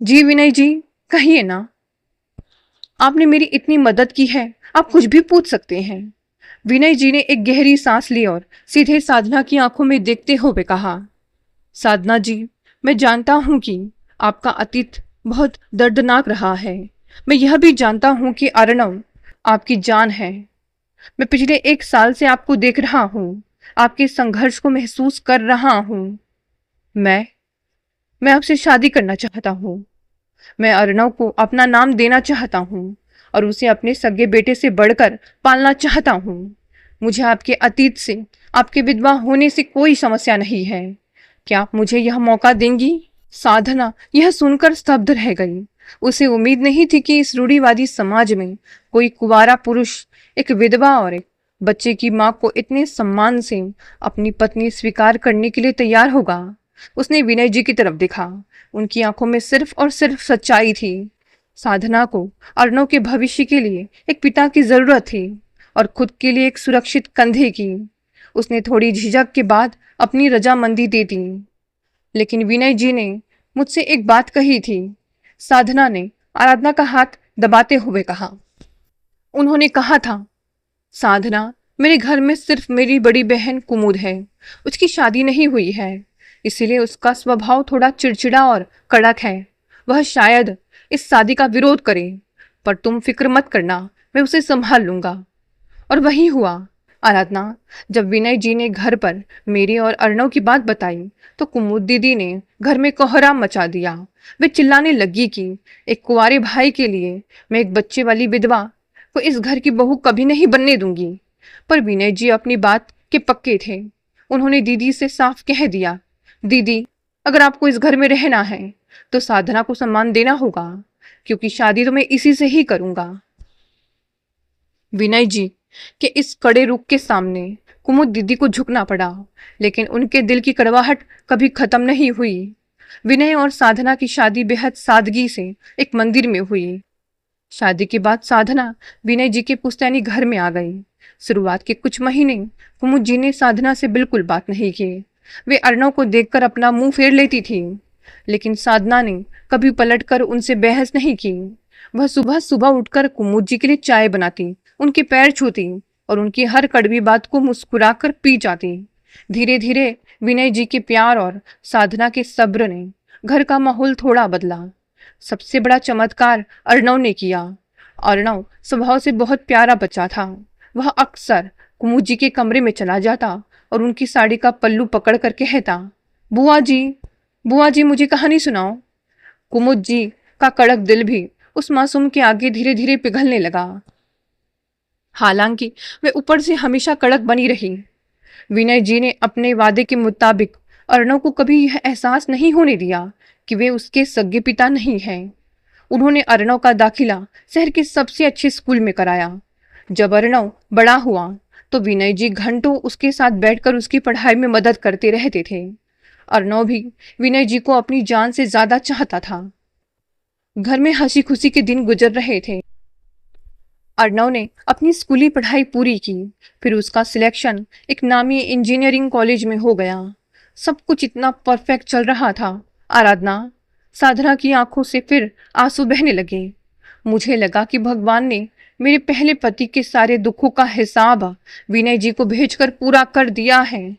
जी विनय जी, कहिए ना, आपने मेरी इतनी मदद की है, आप कुछ भी पूछ सकते हैं। विनय जी ने एक गहरी सांस ली और सीधे साधना की आंखों में देखते हुए कहा, साधना जी, मैं जानता हूं कि आपका अतीत बहुत दर्दनाक रहा है। मैं यह भी जानता हूं कि अर्णव आपकी जान है। मैं पिछले 1 साल से आपको देख रहा हूं, आपके संघर्ष को महसूस कर रहा हूं। मैं आपसे शादी करना चाहता हूं। मैं अर्णव को अपना नाम देना चाहता हूं और उसे अपने सगे बेटे से बढ़कर पालना चाहता हूं। मुझे आपके अतीत से, आपके विधवा होने से कोई समस्या नहीं है। क्या आप मुझे यह मौका देंगी? साधना यह सुनकर स्तब्ध रह गई। उसे उम्मीद नहीं थी कि इस रूढ़िवादी समाज में कोई कुंवारा पुरुष एक विधवा और एक बच्चे की माँ को इतने सम्मान से अपनी पत्नी स्वीकार करने के लिए तैयार होगा? उसने विनय जी की तरफ देखा। उनकी आंखों में सिर्फ और सिर्फ सच्चाई थी। साधना को अर्णव के भविष्य के लिए एक पिता की जरूरत थी और खुद के लिए एक सुरक्षित कंधे की। उसने थोड़ी झिझक के बाद अपनी रजामंदी दे दी। लेकिन विनय जी ने मुझसे एक बात कही थी, साधना ने आराधना का हाथ दबाते हुए कहा। उन्होंने कहा था, साधना, मेरे घर में सिर्फ मेरी बड़ी बहन कुमुद है। उसकी शादी नहीं हुई है, इसीलिए उसका स्वभाव थोड़ा चिड़चिड़ा और कड़क है। वह शायद इस शादी का विरोध करे, पर तुम फिक्र मत करना, मैं उसे संभाल लूंगा। और वही हुआ। आराधना, जब विनय जी ने घर पर मेरी और अर्णव की बात बताई तो कुमुद दीदी ने घर में कोहराम मचा दिया। वे चिल्लाने लगी कि एक कुंवारे भाई के लिए मैं एक बच्चे वाली विधवा को इस घर की बहू कभी नहीं बनने दूंगी। पर विनय जी अपनी बात के पक्के थे। उन्होंने दीदी से साफ कह दिया, दीदी, अगर आपको इस घर में रहना है तो साधना को सम्मान देना होगा, क्योंकि शादी तो मैं इसी से ही करूंगा। विनय जी के इस कड़े रुख के सामने कुमुद दीदी को झुकना पड़ा, लेकिन उनके दिल की कड़वाहट कभी खत्म नहीं हुई। विनय और साधना की शादी बेहद सादगी से एक मंदिर में हुई। शादी के बाद साधना विनय जी के पुश्तैनी घर में आ गई। शुरुआत के कुछ महीने कुमुद जी ने साधना से बिल्कुल बात नहीं की। वे अर्णव को देखकर अपना मुंह फेर लेती थी, लेकिन साधना ने कभी पलटकर उनसे बहस नहीं की। वह सुबह सुबह उठकर कुमुद जी के लिए चाय बनाती, उनके पैर छूती और उनकी हर कड़वी बात को मुस्कुराकर पी जाती। धीरे धीरे विनय जी के प्यार और साधना के सब्र ने घर का माहौल थोड़ा बदला। सबसे बड़ा चमत्कार अर्णव ने किया। अर्णव स्वभाव से बहुत प्यारा बच्चा था। वह अक्सर कुमुद जी के कमरे में चला जाता और उनकी साड़ी का पल्लू पकड़ कर कहता, बुआ जी मुझे कहानी सुनाओ। कुमुद जी का कड़क दिल भी उस मासूम के आगे धीरे धीरे पिघलने लगा। हालांकि वे ऊपर से हमेशा कड़क बनी रही। विनय जी ने अपने वादे के मुताबिक अर्णव को कभी यह एहसास नहीं होने दिया कि वे उसके सगे पिता नहीं हैं। उन्होंने अर्णव का दाखिला शहर के सबसे अच्छे स्कूल में कराया। जब अर्णव बड़ा हुआ तो विनय जी घंटों उसके साथ बैठकर उसकी पढ़ाई में मदद करते रहते थे। अर्णव भी विनय जी को अपनी जान से ज्यादा चाहता था। घर में हंसी खुशी के दिन गुजर रहे थे। अर्णव ने अपनी स्कूली पढ़ाई पूरी की, फिर उसका सिलेक्शन एक नामी इंजीनियरिंग कॉलेज में हो गया। सब कुछ इतना परफेक्ट चल रहा था। आराधना, साधना की आंखों से फिर आंसू बहने लगे। मुझे लगा कि भगवान ने मेरे पहले पति के सारे दुखों का हिसाब विनय जी को भेजकर पूरा कर दिया है।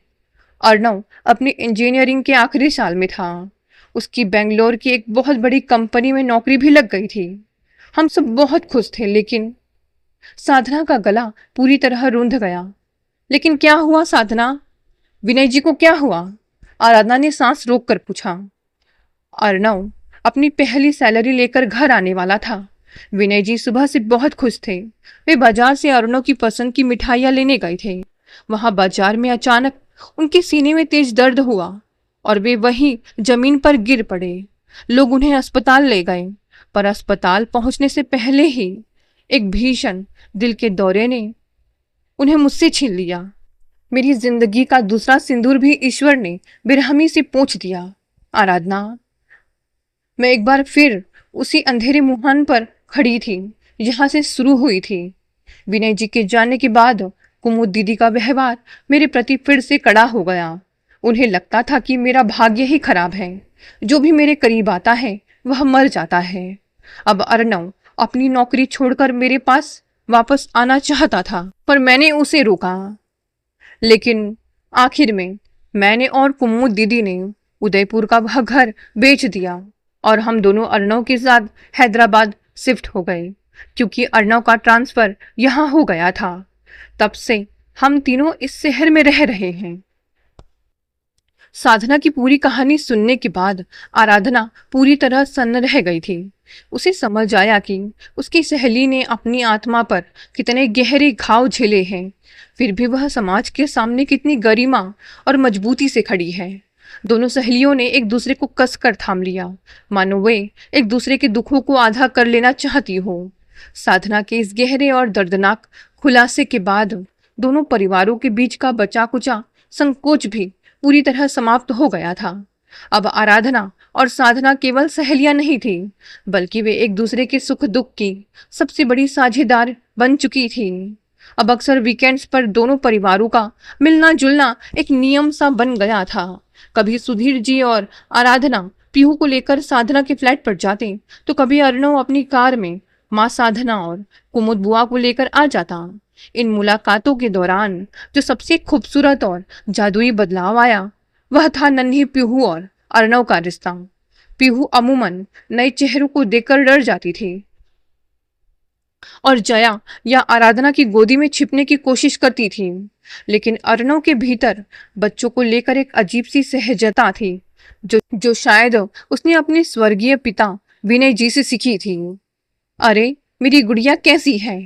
अर्णव अपनी इंजीनियरिंग के आखिरी साल में था। उसकी बेंगलोर की एक बहुत बड़ी कंपनी में नौकरी भी लग गई थी। हम सब बहुत खुश थे, लेकिन साधना का गला पूरी तरह रूंध गया। लेकिन क्या हुआ साधना? विनय जी को क्या हुआ? आराधना ने सांस रोककर पूछा। अर्णव अपनी पहली सैलरी लेकर घर आने वाला था। विनय जी सुबह से बहुत खुश थे। वे बाजार से अर्णव की पसंद की मिठाइयां लेने गए थे। वहां बाजार में अचानक उनके सीने में तेज दर्द हुआ और वे वहीं जमीन पर गिर पड़े। लोग उन्हें अस्पताल ले गए, पर अस्पताल पहुंचने से पहले ही एक भीषण दिल के दौरे ने उन्हें मुझसे छीन लिया। मेरी जिंदगी का दूसरा सिंदूर भी ईश्वर ने बेरहमी से पोंछ दिया। आराधना, मैं एक बार फिर उसी अंधेरे मुहान पर खड़ी थी जहां से शुरू हुई थी। विनय जी के जाने के बाद कुमुद दीदी का व्यवहार मेरे प्रति फिर से कड़ा हो गया। उन्हें लगता था कि मेरा भाग्य ही खराब है। जो भी मेरे करीब आता है वह मर जाता है। अब अर्णव अपनी नौकरी छोड़कर मेरे पास वापस आना चाहता था, पर मैंने उसे रोका। लेकिन आखिर में मैंने और कुमुद दीदी ने उदयपुर का वह घर बेच दिया और हम दोनों अर्णव के साथ हैदराबाद शिफ्ट हो गए, क्योंकि अर्णव का ट्रांसफर यहाँ हो गया था। तब से हम तीनों इस शहर में रह रहे हैं। साधना की पूरी कहानी सुनने के बाद आराधना पूरी तरह सन्न रह गई थी। उसे समझ आया कि उसकी सहेली ने अपनी आत्मा पर कितने गहरे घाव झेले हैं, फिर भी वह समाज के सामने कितनी गरिमा और मजबूती से खड़ी है। दोनों सहेलियों ने एक दूसरे को कसकर थाम लिया, मानो वे एक दूसरे के दुखों को आधा कर लेना चाहती हो। साधना के इस गहरे और दर्दनाक खुलासे के बाद दोनों परिवारों के बीच का बचा कुचा संकोच भी पूरी तरह समाप्त हो गया था। अब आराधना और साधना केवल सहेलियां नहीं थी, बल्कि वे एक दूसरे के सुख दुख की सबसे बड़ी साझेदार बन चुकी थी। अब अक्सर वीकेंड्स पर दोनों परिवारों का मिलना जुलना एक नियम सा बन गया था। कभी सुधीर जी और आराधना पीहू को लेकर साधना के फ्लैट पर जाते, तो कभी अर्णव अपनी कार में माँ साधना और कुमुद बुआ को लेकर आ जाता। इन मुलाकातों के दौरान जो सबसे खूबसूरत और जादुई बदलाव आया, वह था नन्ही पीहू और अर्णव का रिश्ता। पीहू अमूमन नए चेहरों को देखकर डर जाती थी और जया या आराधना की गोदी में छिपने की कोशिश करती थी, लेकिन अर्णव के भीतर बच्चों को लेकर एक अजीब सी सहजता थी, जो शायद उसने अपने स्वर्गीय पिता विनय जी से सीखी थी। अरे मेरी गुड़िया कैसी है?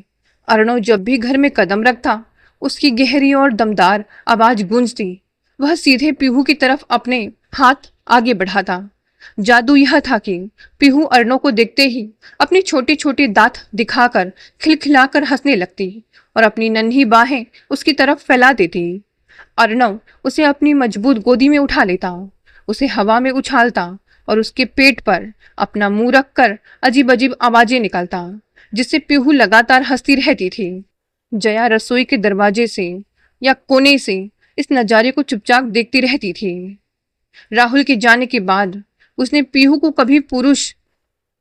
अर्णव जब भी घर में कदम रखता, उसकी गहरी और दमदार आवाज गूंजती। वह सीधे पीहू की तरफ अपने हाथ आगे बढ़ाता। जादू यह था कि पीहू अर्णव को देखते ही अपने छोटे छोटे दांत दिखाकर खिलखिलाकर हंसने लगती और अपनी नन्ही बाहें उसकी तरफ फैला देती। अर्णव उसे अपनी मजबूत गोदी में उठा लेता, उसे हवा में उछालता और उसके पेट पर अपना मुंह रखकर अजीब अजीब आवाजें निकालता, जिससे पीहू लगातार हंसती रहती थी। जया रसोई के दरवाजे से या कोने से इस नज़ारे को चुपचाप देखती रहती थी। राहुल के जाने के बाद उसने पीहू को कभी पुरुष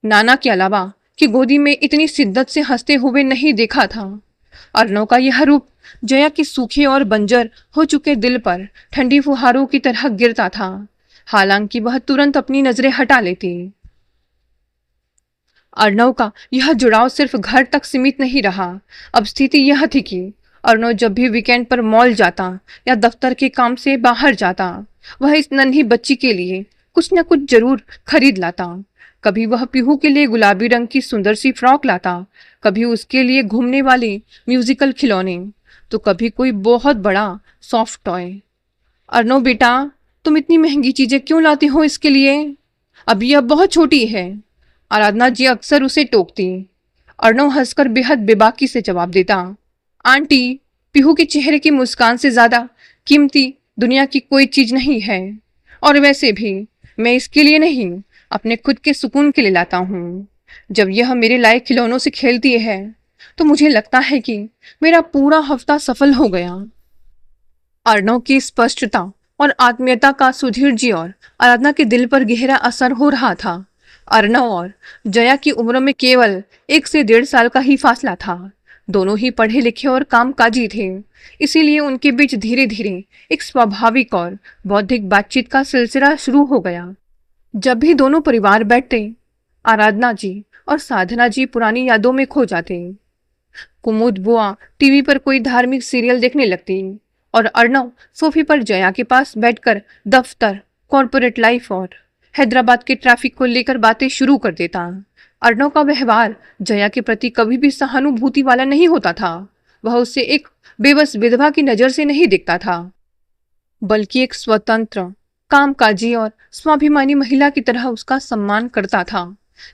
नाना के अलावा की गोदी में इतनी शिद्दत से हंसते हुए नहीं देखा था। अर्णव का यह रूप जया के सूखे और बंजर हो चुके दिल पर ठंडी फुहारों की तरह गिरता था, हालांकि वह तुरंत अपनी नजरें हटा लेती। अर्णव का यह जुड़ाव सिर्फ घर तक सीमित नहीं रहा। अब स्थिति यह थी कि अर्णव जब भी वीकेंड पर मॉल जाता या दफ्तर के काम से बाहर जाता, वह इस नन्ही बच्ची के लिए कुछ न कुछ जरूर खरीद लाता। कभी वह पीहू के लिए गुलाबी रंग की सुंदर सी फ्रॉक लाता, कभी उसके लिए घूमने वाले म्यूजिकल खिलौने, तो कभी कोई बहुत बड़ा सॉफ्ट टॉय। अर्णव बेटा, तुम इतनी महंगी चीजें क्यों लाते हो इसके लिए? अभी यह बहुत छोटी है, आराधना जी अक्सर उसे टोकती। अर्णव हंसकर बेहद बेबाकी से जवाब देता, आंटी, पीहू के चेहरे की मुस्कान से ज्यादा कीमती दुनिया की कोई चीज नहीं है, और वैसे भी मैं इसके लिए नहीं, अपने खुद के सुकून के लिए लाता हूँ। जब यह मेरे लायक खिलौनों से खेलती है तो मुझे लगता है कि मेरा पूरा हफ्ता सफल हो गया। अर्णव की स्पष्टता और आत्मीयता का सुधीर जी और आराधना के दिल पर गहरा असर हो रहा था। अर्णव और जया की उम्र में केवल 1 से 1.5 साल का ही फासला था। दोनों ही पढ़े लिखे और कामकाजी थे, इसीलिए उनके बीच धीरे धीरे एक स्वाभाविक और बौद्धिक बातचीत का सिलसिला शुरू हो गया। जब भी दोनों परिवार बैठते, आराधना जी और साधना जी पुरानी यादों में खो जाते। कुमुद बुआ टीवी पर कोई धार्मिक सीरियल देखने लगती और अर्णव सोफे पर जया के पास बैठकर दफ्तर, कॉर्पोरेट लाइफ और हैदराबाद के ट्रैफिक को लेकर बातें शुरू कर देता। अर्णव का व्यवहार जया के प्रति कभी भी सहानुभूति वाला नहीं होता था। वह उससे एक बेबस विधवा की नजर से नहीं दिखता था, बल्कि एक स्वतंत्र, कामकाजी और स्वाभिमानी महिला की तरह उसका सम्मान करता था।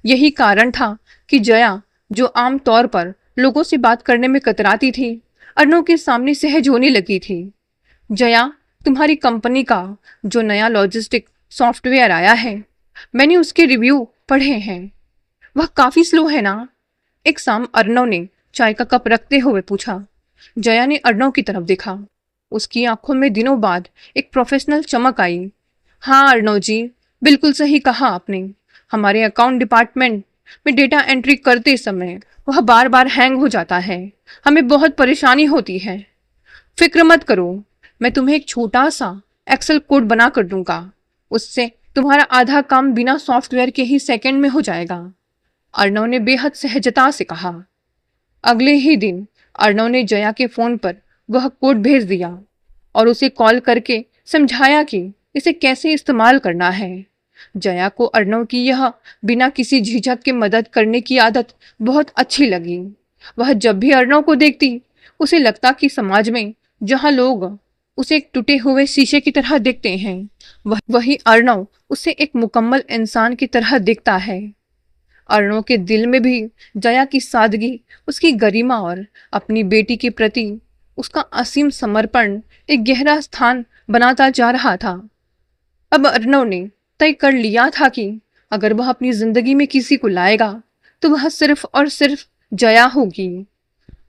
यही कारण था कि जया, जो आम तौर पर लोगों से बात करने में कतराती थी, अर्णव के सामने सहज होने लगी थी। जया, तुम्हारी कंपनी का जो नया लॉजिस्टिक सॉफ्टवेयर आया है, मैंने उसके रिव्यू पढ़े हैं, वह काफी स्लो है ना? एक शाम अर्णव ने चाय का कप रखते हुए पूछा। जया ने अर्णव की तरफ देखा। उसकी आंखों में दिनों बाद एक प्रोफेशनल चमक आई। हाँ अर्णव जी, बिल्कुल सही कहा आपने। हमारे अकाउंट डिपार्टमेंट में डेटा एंट्री करते समय वह बार बार हैंग हो जाता है, हमें बहुत परेशानी होती है। फिक्र मत करो, मैं तुम्हें एक छोटा सा एक्सेल कोड बना कर दूंगा, उससे तुम्हारा आधा काम बिना सॉफ्टवेयर के ही सेकंड में हो जाएगा, अर्णव ने बेहद सहजता से कहा। अगले ही दिन अर्णव ने जया के फोन पर वह कोड भेज दिया और उसे कॉल करके समझाया कि इसे कैसे इस्तेमाल करना है। जया को अर्णव की यह बिना किसी झिझक के मदद करने की आदत बहुत अच्छी लगी। वह जब भी अर्णव को देखती, उसे लगता कि समाज में जहाँ लोग उसे एक टूटे हुए शीशे की तरह देखते हैं, वही अर्णव उसे एक मुकम्मल इंसान की तरह देखता है। अर्णव के दिल में भी जया की सादगी, उसकी गरिमा और अपनी बेटी के प्रति उसका असीम समर्पण एक गहरा स्थान बनाता जा रहा था। अब अर्णव ने तय कर लिया था कि अगर वह अपनी जिंदगी में किसी को लाएगा तो वह सिर्फ और सिर्फ जया होगी।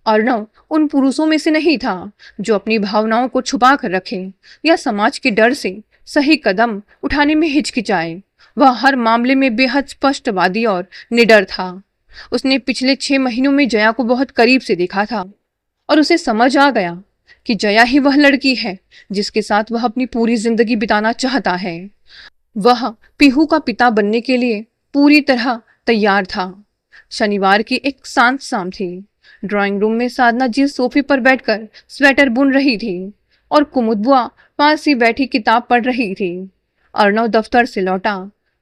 अर्णव उन पुरुषों में से नहीं था जो अपनी भावनाओं को छुपा कर रखे या समाज के डर से सही कदम उठाने में हिचकिचाए। वह हर मामले में बेहद स्पष्टवादी और निडर था। उसने पिछले 6 महीनों में जया को बहुत करीब से देखा था और उसे समझ आ गया कि जया ही वह लड़की है जिसके साथ वह अपनी पूरी जिंदगी बिताना चाहता है। वह पीहू का पिता बनने के लिए पूरी तरह तैयार था। शनिवार की एक शांत शाम थी। ड्राइंग रूम में साधना जी सोफे पर बैठकर स्वेटर बुन रही थी और कुमुद बुआ पास ही बैठी किताब पढ़ रही थी। अर्णव दफ्तर से लौटा।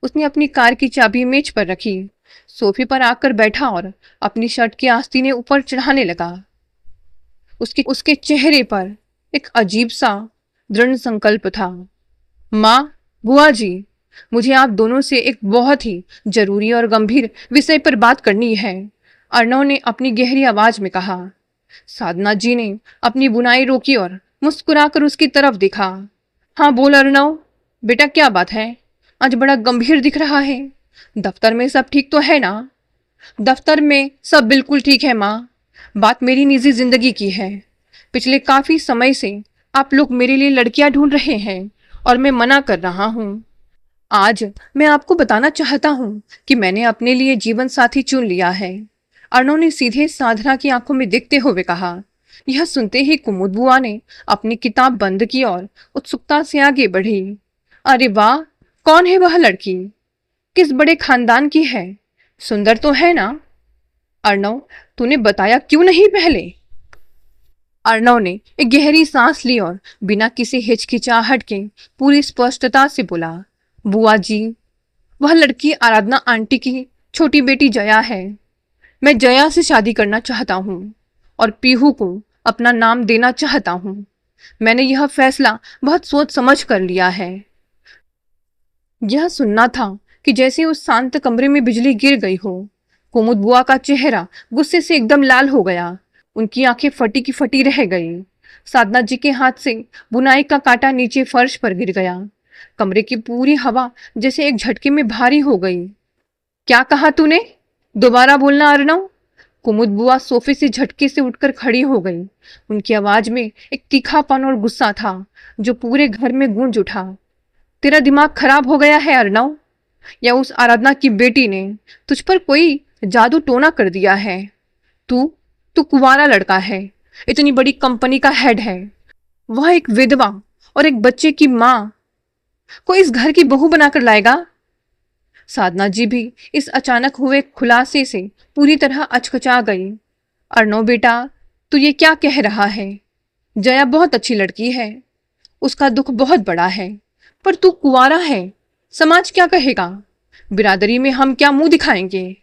उसने अपनी कार की चाबी मेज पर रखी, सोफे पर आकर बैठा और अपनी शर्ट की आस्तीनें ऊपर चढ़ाने लगा। उसके चेहरे पर एक अजीब सा दृढ़ संकल्प था। माँ, बुआ जी, मुझे आप दोनों से एक बहुत ही जरूरी और गंभीर विषय पर बात करनी है, अर्णव ने अपनी गहरी आवाज में कहा। साधना जी ने अपनी बुनाई रोकी और मुस्कुराकर उसकी तरफ देखा। हाँ बोल अर्णव, बेटा क्या बात है? आज बड़ा गंभीर दिख रहा है। दफ्तर में सब ठीक तो है ना? दफ्तर में सब बिल्कुल ठीक है माँ। बात मेरी निजी जिंदगी की है। पिछले काफी समय से आप लोग मेरे लिए लड़कियां ढूंढ रहे हैं और मैं मना कर रहा हूँ। आज मैं आपको बताना चाहता हूँ कि मैंने अपने लिए जीवन साथी चुन लिया है, अर्णव ने सीधे साधना की आंखों में देखते हुए कहा। यह सुनते ही कुमुद बुआ ने अपनी किताब बंद की और उत्सुकता से आगे बढ़ी। अरे वाह, कौन है वह लड़की? किस बड़े खानदान की है? सुंदर तो है ना? अर्णव, तूने बताया क्यों नहीं पहले? अर्णव ने एक गहरी सांस ली और बिना किसी हिचकिचाहट के पूरी स्पष्टता से बोला। बुआ जी, वह लड़की आराधना आंटी की छोटी बेटी जया है। मैं जया से शादी करना चाहता हूँ और पीहू को अपना नाम देना चाहता हूँ। मैंने यह फैसला बहुत सोच समझ कर लिया है। यह सुनना था कि जैसे उस शांत कमरे में बिजली गिर गई हो। कुमुद बुआ का चेहरा गुस्से से एकदम लाल हो गया। उनकी आंखें फटी की फटी रह गई। साधना जी के हाथ से बुनाई का कांटा नीचे फर्श पर गिर गया। कमरे की पूरी हवा जैसे एक झटके में भारी हो गई। क्या कहा तूने? दोबारा बोलना अर्णव। कुमुद बुआ सोफे से झटके से उठकर खड़ी हो गई। उनकी आवाज में एक तीखापन और गुस्सा था जो पूरे घर में गूंज उठा। तेरा दिमाग खराब हो गया है अर्णव, या उस आराधना की बेटी ने तुझ पर कोई जादू टोना कर दिया है? तू तू कुंवारा लड़का है, इतनी बड़ी कंपनी का हेड है। वह एक विधवा और एक बच्चे की माँ को इस घर की बहू बनाकर लाएगा? साधना जी भी इस अचानक हुए खुलासे से पूरी तरह अचकचा गई। अर्णव बेटा, तू ये क्या कह रहा है? जया बहुत अच्छी लड़की है, उसका दुख बहुत बड़ा है, पर तू कुंवारा है, समाज क्या कहेगा? बिरादरी में हम क्या मुंह दिखाएंगे?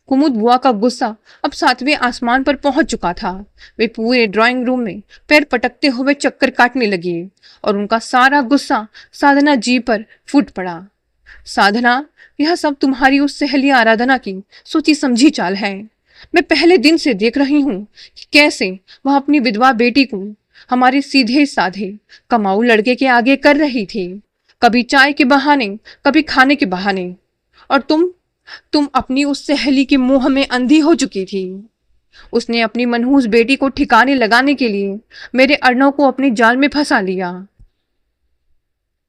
कुमुद बुआ का गुस्सा अब 7वें आसमान पर पहुंच चुका था। वे पूरे ड्राइंग रूम में पैर पटकते हुए चक्कर काटने लगी और उनका सारा गुस्सा साधना जी पर फूट पड़ा। साधना, यह सब तुम्हारी उस सहेली आराधना की सोची समझी चाल है। मैं पहले दिन से देख रही हूँ कि कैसे वह अपनी विधवा बेटी को हमारे सीधे साधे कमाऊ लड़के के आगे कर रही थी, कभी चाय के बहाने, कभी खाने के बहाने। और तुम अपनी उस सहेली के मोह में अंधी हो चुकी थी। उसने अपनी मनहूस बेटी को ठिकाने लगाने के लिए मेरे अर्णव को अपने जाल में फंसा लिया।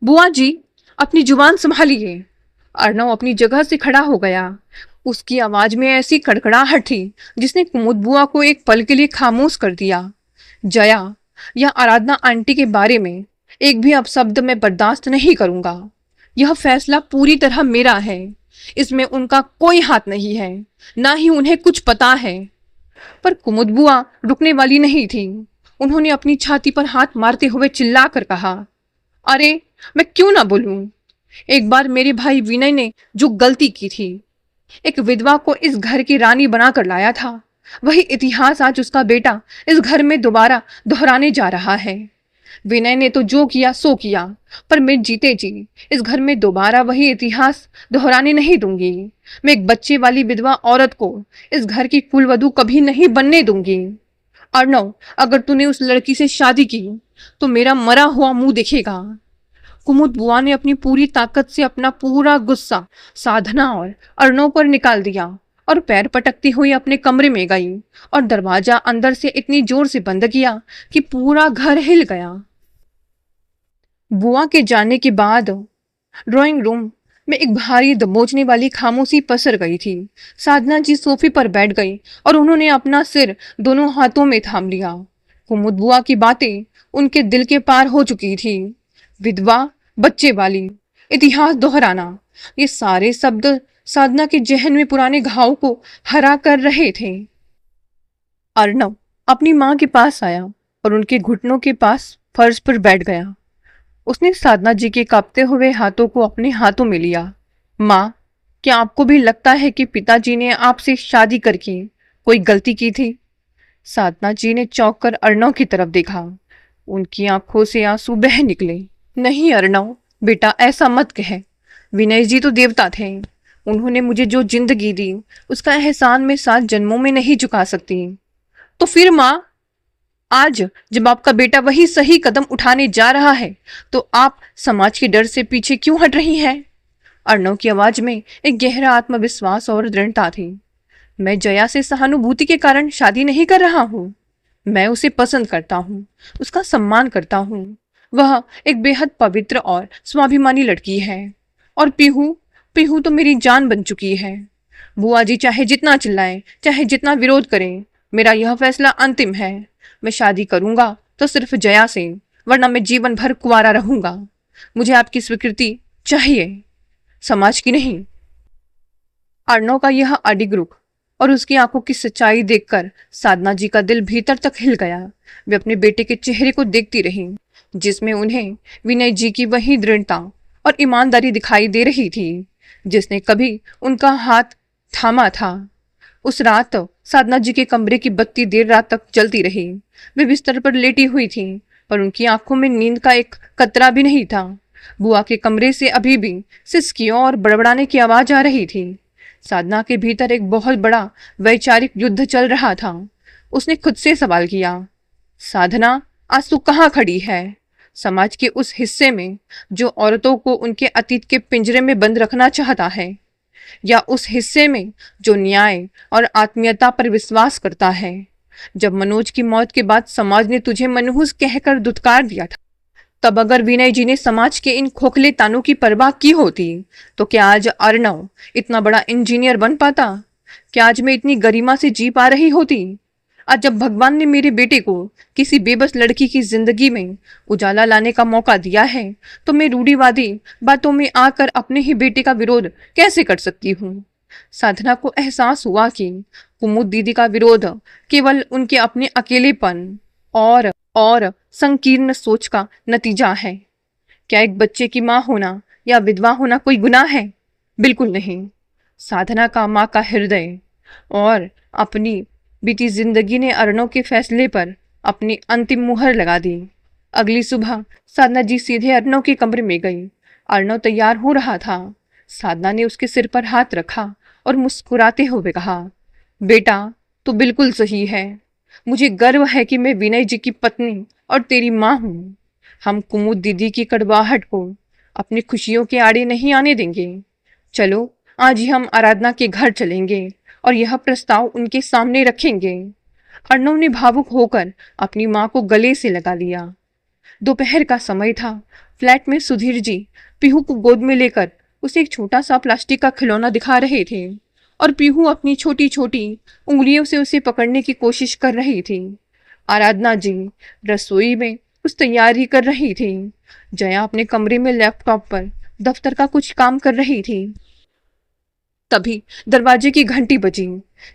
बुआ जी, अपनी जुबान संभालिए। अर्णव अपनी जगह से खड़ा हो गया। उसकी आवाज में ऐसी कड़कड़ाहट थी जिसने कुमुद बुआ को एक पल के लिए खामोश कर दिया। जया या आराधना आंटी के बारे में एक भी अपशब्द मैं बर्दाश्त नहीं करूंगा। यह फैसला पूरी तरह मेरा है, इसमें उनका कोई हाथ नहीं है, ना ही उन्हें कुछ पता है। पर कुमुद बुआ रुकने वाली नहीं थी। उन्होंने अपनी छाती पर हाथ मारते हुए चिल्ला कर कहा, अरे मैं क्यों ना बोलूं? एक बार मेरे भाई विनय ने जो गलती की थी, एक विधवा को इस घर की रानी बनाकर लाया था, वही इतिहास आज उसका बेटा इस घर में दोबारा दोहराने जा रहा है। विनय ने तो जो किया सो किया, पर मैं जीते जी इस घर में दोबारा वही इतिहास दोहराने नहीं दूंगी। मैं एक बच्चे वाली विधवा औरत को इस घर की कुलवधू कभी नहीं बनने दूंगी। अर्णव, अगर तूने उस लड़की से शादी की तो मेरा मरा हुआ मुंह दिखेगा। कुमुद बुआ ने अपनी पूरी ताकत से अपना पूरा गुस्सा साधना और अर्णव पर निकाल दिया और पैर पटकती हुई अपने कमरे में गई और दरवाजा अंदर से इतनी जोर से बंद किया कि पूरा घर हिल गया। बुआ के जाने के बाद ड्राइंग रूम में एक भारी दबोचने वाली खामोशी पसर गई थी। साधना जी सोफे पर बैठ गई और उन्होंने अपना सिर दोनों हाथों में थाम लिया। कुमुद बुआ की बातें उनके दिल के पार हो चुकी थी। विधवा, बच्चे वाली, इतिहास दोहराना, ये सारे शब्द साधना के जहन में पुराने घाव को हरा कर रहे थे। अर्णव अपनी माँ के पास आया और उनके घुटनों के पास फर्श पर बैठ गया। उसने साधना जी के कांपते हुए हाथों को अपने हाथों में लिया। माँ, क्या आपको भी लगता है कि पिताजी ने आपसे शादी करके कोई गलती की थी? साधना जी ने चौंक कर अर्णव की तरफ देखा। उनकी आंखों से आंसू बह निकले। नहीं अर्णव बेटा, ऐसा मत कह। विनय जी तो देवता थे। उन्होंने मुझे जो जिंदगी दी उसका एहसान मैं 7 जन्मों में नहीं चुका सकती। तो फिर माँ, आज जब आपका बेटा वही सही कदम उठाने जा रहा है तो आप समाज के डर से पीछे क्यों हट रही हैं? अर्णव की आवाज में एक गहरा आत्मविश्वास और दृढ़ता थी। मैं जया से सहानुभूति के कारण शादी नहीं कर रहा हूँ। मैं उसे पसंद करता हूँ, उसका सम्मान करता हूँ। वह एक बेहद पवित्र और स्वाभिमानी लड़की है। और पीहू, पीहू तो मेरी जान बन चुकी है। बुआ जी चाहे जितना चिल्लाएं, चाहे जितना विरोध करें, मेरा यह फैसला अंतिम है। मैं शादी करूंगा तो सिर्फ जया से, वरना मैं जीवन भर कुंवारा रहूंगा। मुझे आपकी स्वीकृति चाहिए, समाज की नहीं। अर्णव का यह अडिग रुख और उसकी आंखों की सच्चाई देखकर साधना जी का दिल भीतर तक हिल गया। वे अपने बेटे के चेहरे को देखती रहीं, जिसमें उन्हें विनय जी की वही दृढ़ता और ईमानदारी दिखाई दे रही थी जिसने कभी उनका हाथ थामा था। उस रात साधना जी के कमरे की बत्ती देर रात तक जलती रही। वे बिस्तर पर लेटी हुई थीं, पर उनकी आंखों में नींद का एक कतरा भी नहीं था। बुआ के कमरे से अभी भी सिसकियों और बड़बड़ाने की आवाज आ रही थी। साधना के भीतर एक बहुत बड़ा वैचारिक युद्ध चल रहा था। उसने खुद से सवाल किया, साधना, आज तू कहाँ खड़ी है? समाज के उस हिस्से में जो औरतों को उनके अतीत के पिंजरे में बंद रखना चाहता है, या उस हिस्से में जो न्याय और आत्मीयता पर विश्वास करता है? जब मनोज की मौत के बाद समाज ने तुझे मनहूस कहकर दुत्कार दिया था, तब अगर विनय जी ने समाज के इन खोखले तानों की परवाह की होती तो क्या आज अर्णव इतना बड़ा इंजीनियर बन पाता? क्या आज मैं इतनी गरिमा से जी पा रही होती? आज जब भगवान ने मेरे बेटे को किसी बेबस लड़की की जिंदगी में उजाला लाने का मौका दिया है तो मैं रूढ़िवादी बातों में आकर अपने ही बेटे का विरोध कैसे कर सकती हूँ? साधना को एहसास हुआ कि कुमुद दीदी का विरोध केवल उनके अपने अकेलेपन और संकीर्ण सोच का नतीजा है। क्या एक बच्चे की माँ होना या विधवा होना कोई गुनाह है? बिल्कुल नहीं। साधना का माँ का हृदय और अपनी बीती जिंदगी ने अर्णव के फैसले पर अपनी अंतिम मुहर लगा दी। अगली सुबह साधना जी सीधे अर्णव के कमरे में गई। अर्णव तैयार हो रहा था। साधना ने उसके सिर पर हाथ रखा और मुस्कुराते हुए कहा, बेटा, तू बिल्कुल सही है। मुझे गर्व है कि मैं विनय जी की पत्नी और तेरी माँ हूँ। हम कुमुद दीदी की कड़वाहट को अपनी खुशियों के आड़े नहीं आने देंगे। चलो, आज ही हम आराधना के घर चलेंगे और यह प्रस्ताव उनके सामने रखेंगे। अर्णव ने भावुक होकर अपनी माँ को गले से लगा लिया। दोपहर का समय था। फ्लैट में सुधीर जी पीहू को गोद में लेकर उसे एक छोटा सा प्लास्टिक का खिलौना दिखा रहे थे और पीहू अपनी छोटी छोटी उंगलियों से उसे पकड़ने की कोशिश कर रही थी। आराधना जी रसोई में कुछ तैयारी कर रही थी। जया अपने कमरे में लैपटॉप पर दफ्तर का कुछ काम कर रही थी। तभी दरवाजे की घंटी बजी।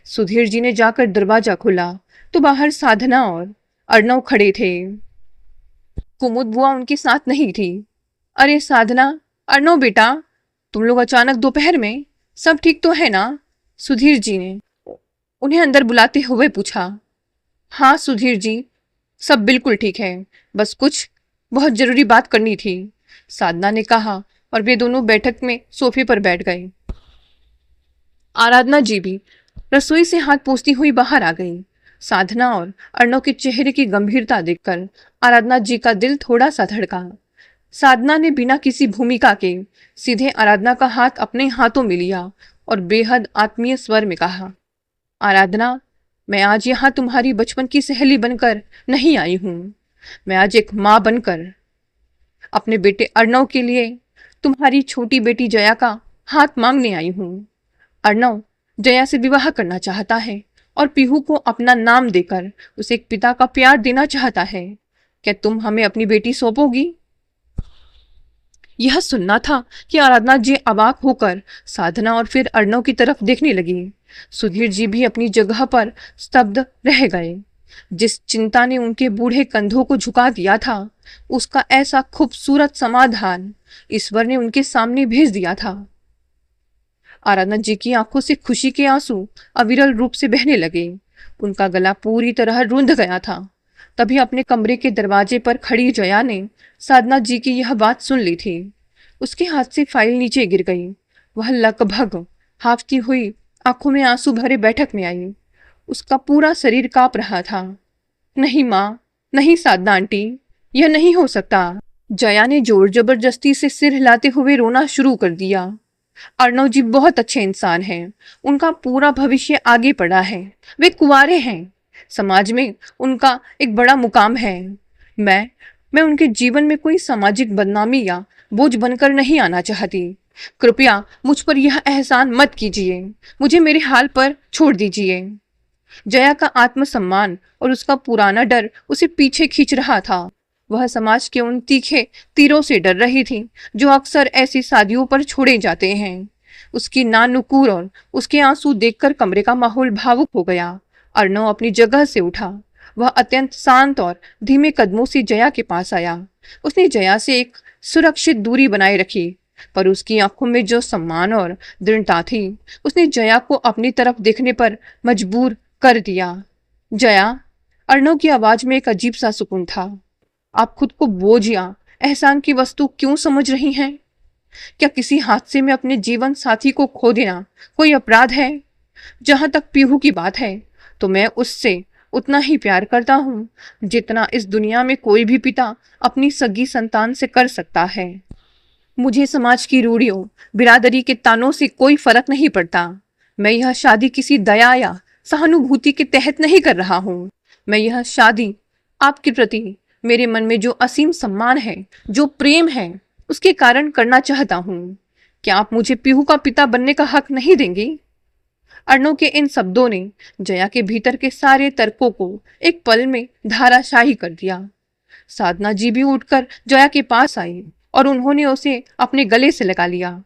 सुधीर जी ने जाकर दरवाजा खोला तो बाहर साधना और अर्णव खड़े थे। कुमुद बुआ उनके साथ नहीं थी। अरे साधना, अर्णव बेटा, तुम लोग अचानक दोपहर में, सब ठीक तो है ना? सुधीर जी ने उन्हें अंदर बुलाते हुए पूछा। हाँ सुधीर जी, सब बिल्कुल ठीक है, बस कुछ बहुत जरूरी बात करनी थी, साधना ने कहा और वे दोनों बैठक में सोफे पर बैठ गए। आराधना जी भी रसोई से हाथ पोंछती हुई बाहर आ गई। साधना और अर्णव के चेहरे की गंभीरता देखकर आराधना जी का दिल थोड़ा सा धड़का। साधना ने बिना किसी भूमिका के सीधे आराधना का हाथ अपने हाथों में लिया और बेहद आत्मीय स्वर में कहा, आराधना, मैं आज यहाँ तुम्हारी बचपन की सहेली बनकर नहीं आई हूँ। मैं आज एक माँ बनकर अपने बेटे अर्णव के लिए तुम्हारी छोटी बेटी जया का हाथ मांगने आई हूँ। अर्णव जया से विवाह करना चाहता है और पीहू को अपना नाम देकर उसे एक पिता का प्यार देना चाहता है। क्या तुम हमें अपनी बेटी सौंपोगी? यह सुनना था कि आराधना जी अवाक होकर साधना और फिर अर्णव की तरफ देखने लगी। सुधीर जी भी अपनी जगह पर स्तब्ध रह गए। जिस चिंता ने उनके बूढ़े कंधों को झुका दिया था, उसका ऐसा खूबसूरत समाधान ईश्वर ने उनके सामने भेज दिया था। आराधना जी की आंखों से खुशी के आंसू अविरल रूप से बहने लगे। उनका गला पूरी तरह रूंध गया था। तभी अपने कमरे के दरवाजे पर खड़ी जया ने साधना जी की यह बात सुन ली थी। उसके हाथ से फाइल नीचे गिर गई। वह लगभग हाफती हुई आंखों में आंसू भरे बैठक में आई। उसका पूरा शरीर कांप रहा था। नहीं माँ, नहीं साधना आंटी, यह नहीं हो सकता। जया ने जोर जबरदस्ती से सिर हिलाते हुए रोना शुरू कर दिया। अर्णव जी बहुत अच्छे इंसान हैं। उनका पूरा भविष्य आगे पड़ा है। वे कुंवारे हैं। समाज में उनका एक बड़ा मुकाम है। मैं उनके जीवन में कोई सामाजिक बदनामी या बोझ बनकर नहीं आना चाहती। कृपया मुझ पर यह एहसान मत कीजिए। मुझे मेरे हाल पर छोड़ दीजिए। जया का आत्मसम्मान और उसका पुराना डर उसे पीछे खींच रहा था। वह समाज के उन तीखे तीरों से डर रही थी जो अक्सर ऐसी शादियों पर छोड़े जाते हैं। उसकी नानुकुर और उसके आंसू देखकर कमरे का माहौल भावुक हो गया। अर्णव अपनी जगह से उठा। वह अत्यंत शांत और धीमे कदमों से जया के पास आया। उसने जया से एक सुरक्षित दूरी बनाए रखी, पर उसकी आंखों में जो सम्मान और दृढ़ता थी, उसने जया को अपनी तरफ देखने पर मजबूर कर दिया। जया, अर्णव की आवाज में एक अजीब सा सुकून था। आप खुद को बोझ या एहसान की वस्तु क्यों समझ रही हैं? क्या किसी हादसे में अपने जीवन साथी को खो देना कोई अपराध है? जहां तक पीहू की बात है, तो मैं उससे उतना ही प्यार करता हूँ जितना इस दुनिया में कोई भी पिता अपनी सगी संतान से कर सकता है। मुझे समाज की रूढ़ियों, बिरादरी के तानों से कोई फर्क नहीं पड़ता। मैं यह शादी किसी दया या सहानुभूति के तहत नहीं कर रहा हूँ। मैं यह शादी आपके प्रति मेरे मन में जो असीम सम्मान है, जो प्रेम है, उसके कारण करना चाहता हूँ। क्या आप मुझे पीहू का पिता बनने का हक नहीं देंगी? अर्णव के इन शब्दों ने जया के भीतर के सारे तर्कों को एक पल में धाराशाही कर दिया। साधना जी भी उठकर जया के पास आई और उन्होंने उसे अपने गले से लगा लिया।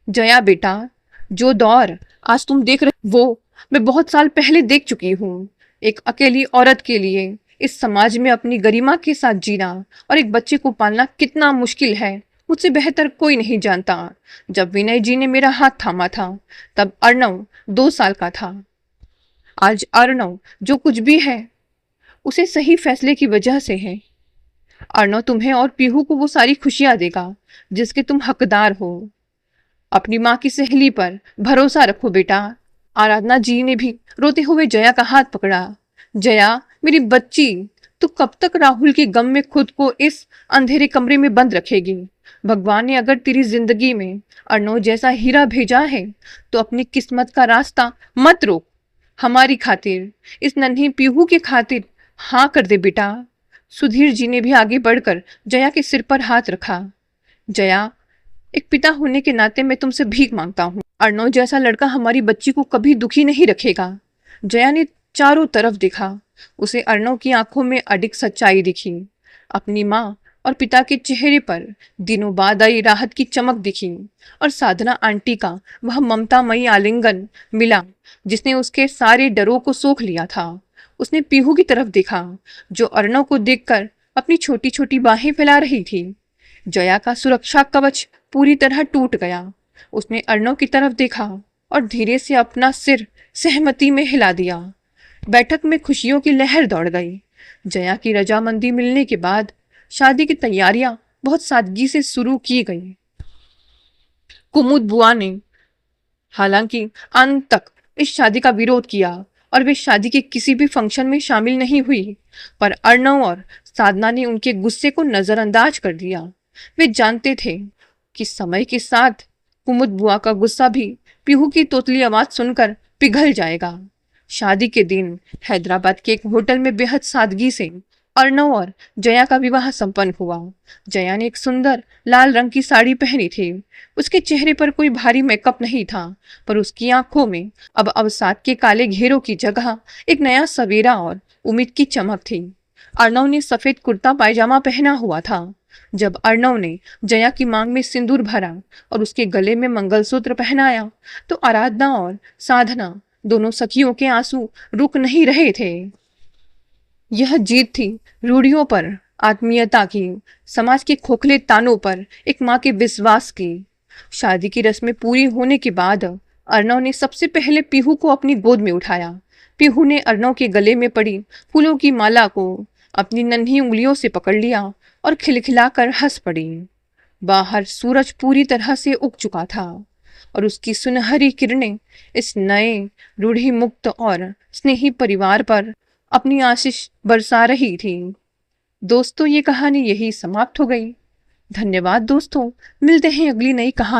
जया बेटा, जो दौर आज तुम देख रहे वो मैं बहुत साल पहले देख चुकी हूँ। एक अकेली औरत के लिए इस समाज में अपनी गरिमा के साथ जीना और एक बच्चे को पालना कितना मुश्किल है, मुझसे बेहतर कोई नहीं जानता। जब विनय जी ने मेरा हाथ थामा था, तब अर्णव 2 साल का था। आज अर्णव जो कुछ भी है, उसे सही फैसले की वजह से है। अर्णव तुम्हें और पीहू को वो सारी खुशियां देगा जिसके तुम हकदार हो। अपनी माँ की सहेली पर भरोसा रखो बेटा। आराधना जी ने भी रोते हुए जया का हाथ पकड़ा। जया मेरी बच्ची, तू कब तक राहुल के गम में खुद को इस अंधेरे कमरे में बंद रखेगी? भगवान ने अगर तेरी जिंदगी में अर्णव जैसा हीरा भेजा है, तो अपनी किस्मत का रास्ता मत रोक। हमारी खातिर, इस नन्ही पीहू के खातिर हाँ कर दे बेटा। सुधीर जी ने भी आगे बढ़कर जया के सिर पर हाथ रखा। जया, एक पिता होने के नाते मैं तुमसे भीख मांगता हूँ। अर्णव जैसा लड़का हमारी बच्ची को कभी दुखी नहीं रखेगा। जया ने चारों तरफ देखा। उसे अर्णव की आंखों में अडिग सच्चाई दिखी। अपनी माँ और पिता के चेहरे पर दिनों बाद आई राहत की चमक दिखी और साधना आंटी का वह ममतामयी आलिंगन मिला जिसने उसके सारे डरों को सोख लिया था। उसने पीहू की तरफ देखा जो अर्णव को देखकर अपनी छोटी छोटी बाहें फैला रही थी। जया का सुरक्षा कवच पूरी तरह टूट गया। उसने अर्णव की तरफ देखा और धीरे से अपना सिर सहमति में हिला दिया। बैठक में खुशियों की लहर दौड़ गई। जया की रजामंदी मिलने के बाद शादी की तैयारियां बहुत सादगी से शुरू की गई। कुमुद बुआ ने हालांकि अंत तक इस शादी का विरोध किया और वे शादी के किसी भी फंक्शन में शामिल नहीं हुई। पर अर्णव और साधना ने उनके गुस्से को नजरअंदाज कर दिया। वे जानते थे कि समय के साथ कुमुद बुआ का गुस्सा भी पीहू की तोतली आवाज सुनकर पिघल जाएगा। शादी के दिन हैदराबाद के एक होटल में बेहद सादगी से अर्णव और जया का विवाह संपन्न हुआ। जया ने एक सुंदर लाल रंग की साड़ी पहनी थी। उसके चेहरे पर कोई भारी मेकअप नहीं था, पर उसकी आंखों में अब अवसाद के काले घेरों की जगह एक नया सवेरा और उम्मीद की चमक थी। अर्णव ने सफेद कुर्ता पायजामा पहना हुआ था। जब अर्णव ने जया की मांग में सिंदूर भरा और उसके गले में मंगलसूत्र पहनाया, तो आराधना और साधना दोनों सखियों के आंसू रुक नहीं रहे थे। यह जीत थी रूढ़ियों पर आत्मीयता की, समाज के खोखले तानों पर एक माँ के विश्वास की। शादी की रस्में पूरी होने के बाद अर्णव ने सबसे पहले पीहू को अपनी गोद में उठाया। पीहू ने अर्णव के गले में पड़ी फूलों की माला को अपनी नन्ही उंगलियों से पकड़ लिया और खिलखिलाकर हंस पड़ी। बाहर सूरज पूरी तरह से उग चुका था और उसकी सुनहरी किरणें इस नए रूढ़ि मुक्त और स्नेही परिवार पर अपनी आशीष बरसा रही थी। दोस्तों, ये कहानी यही समाप्त हो गई। धन्यवाद दोस्तों, मिलते हैं अगली नई कहानी।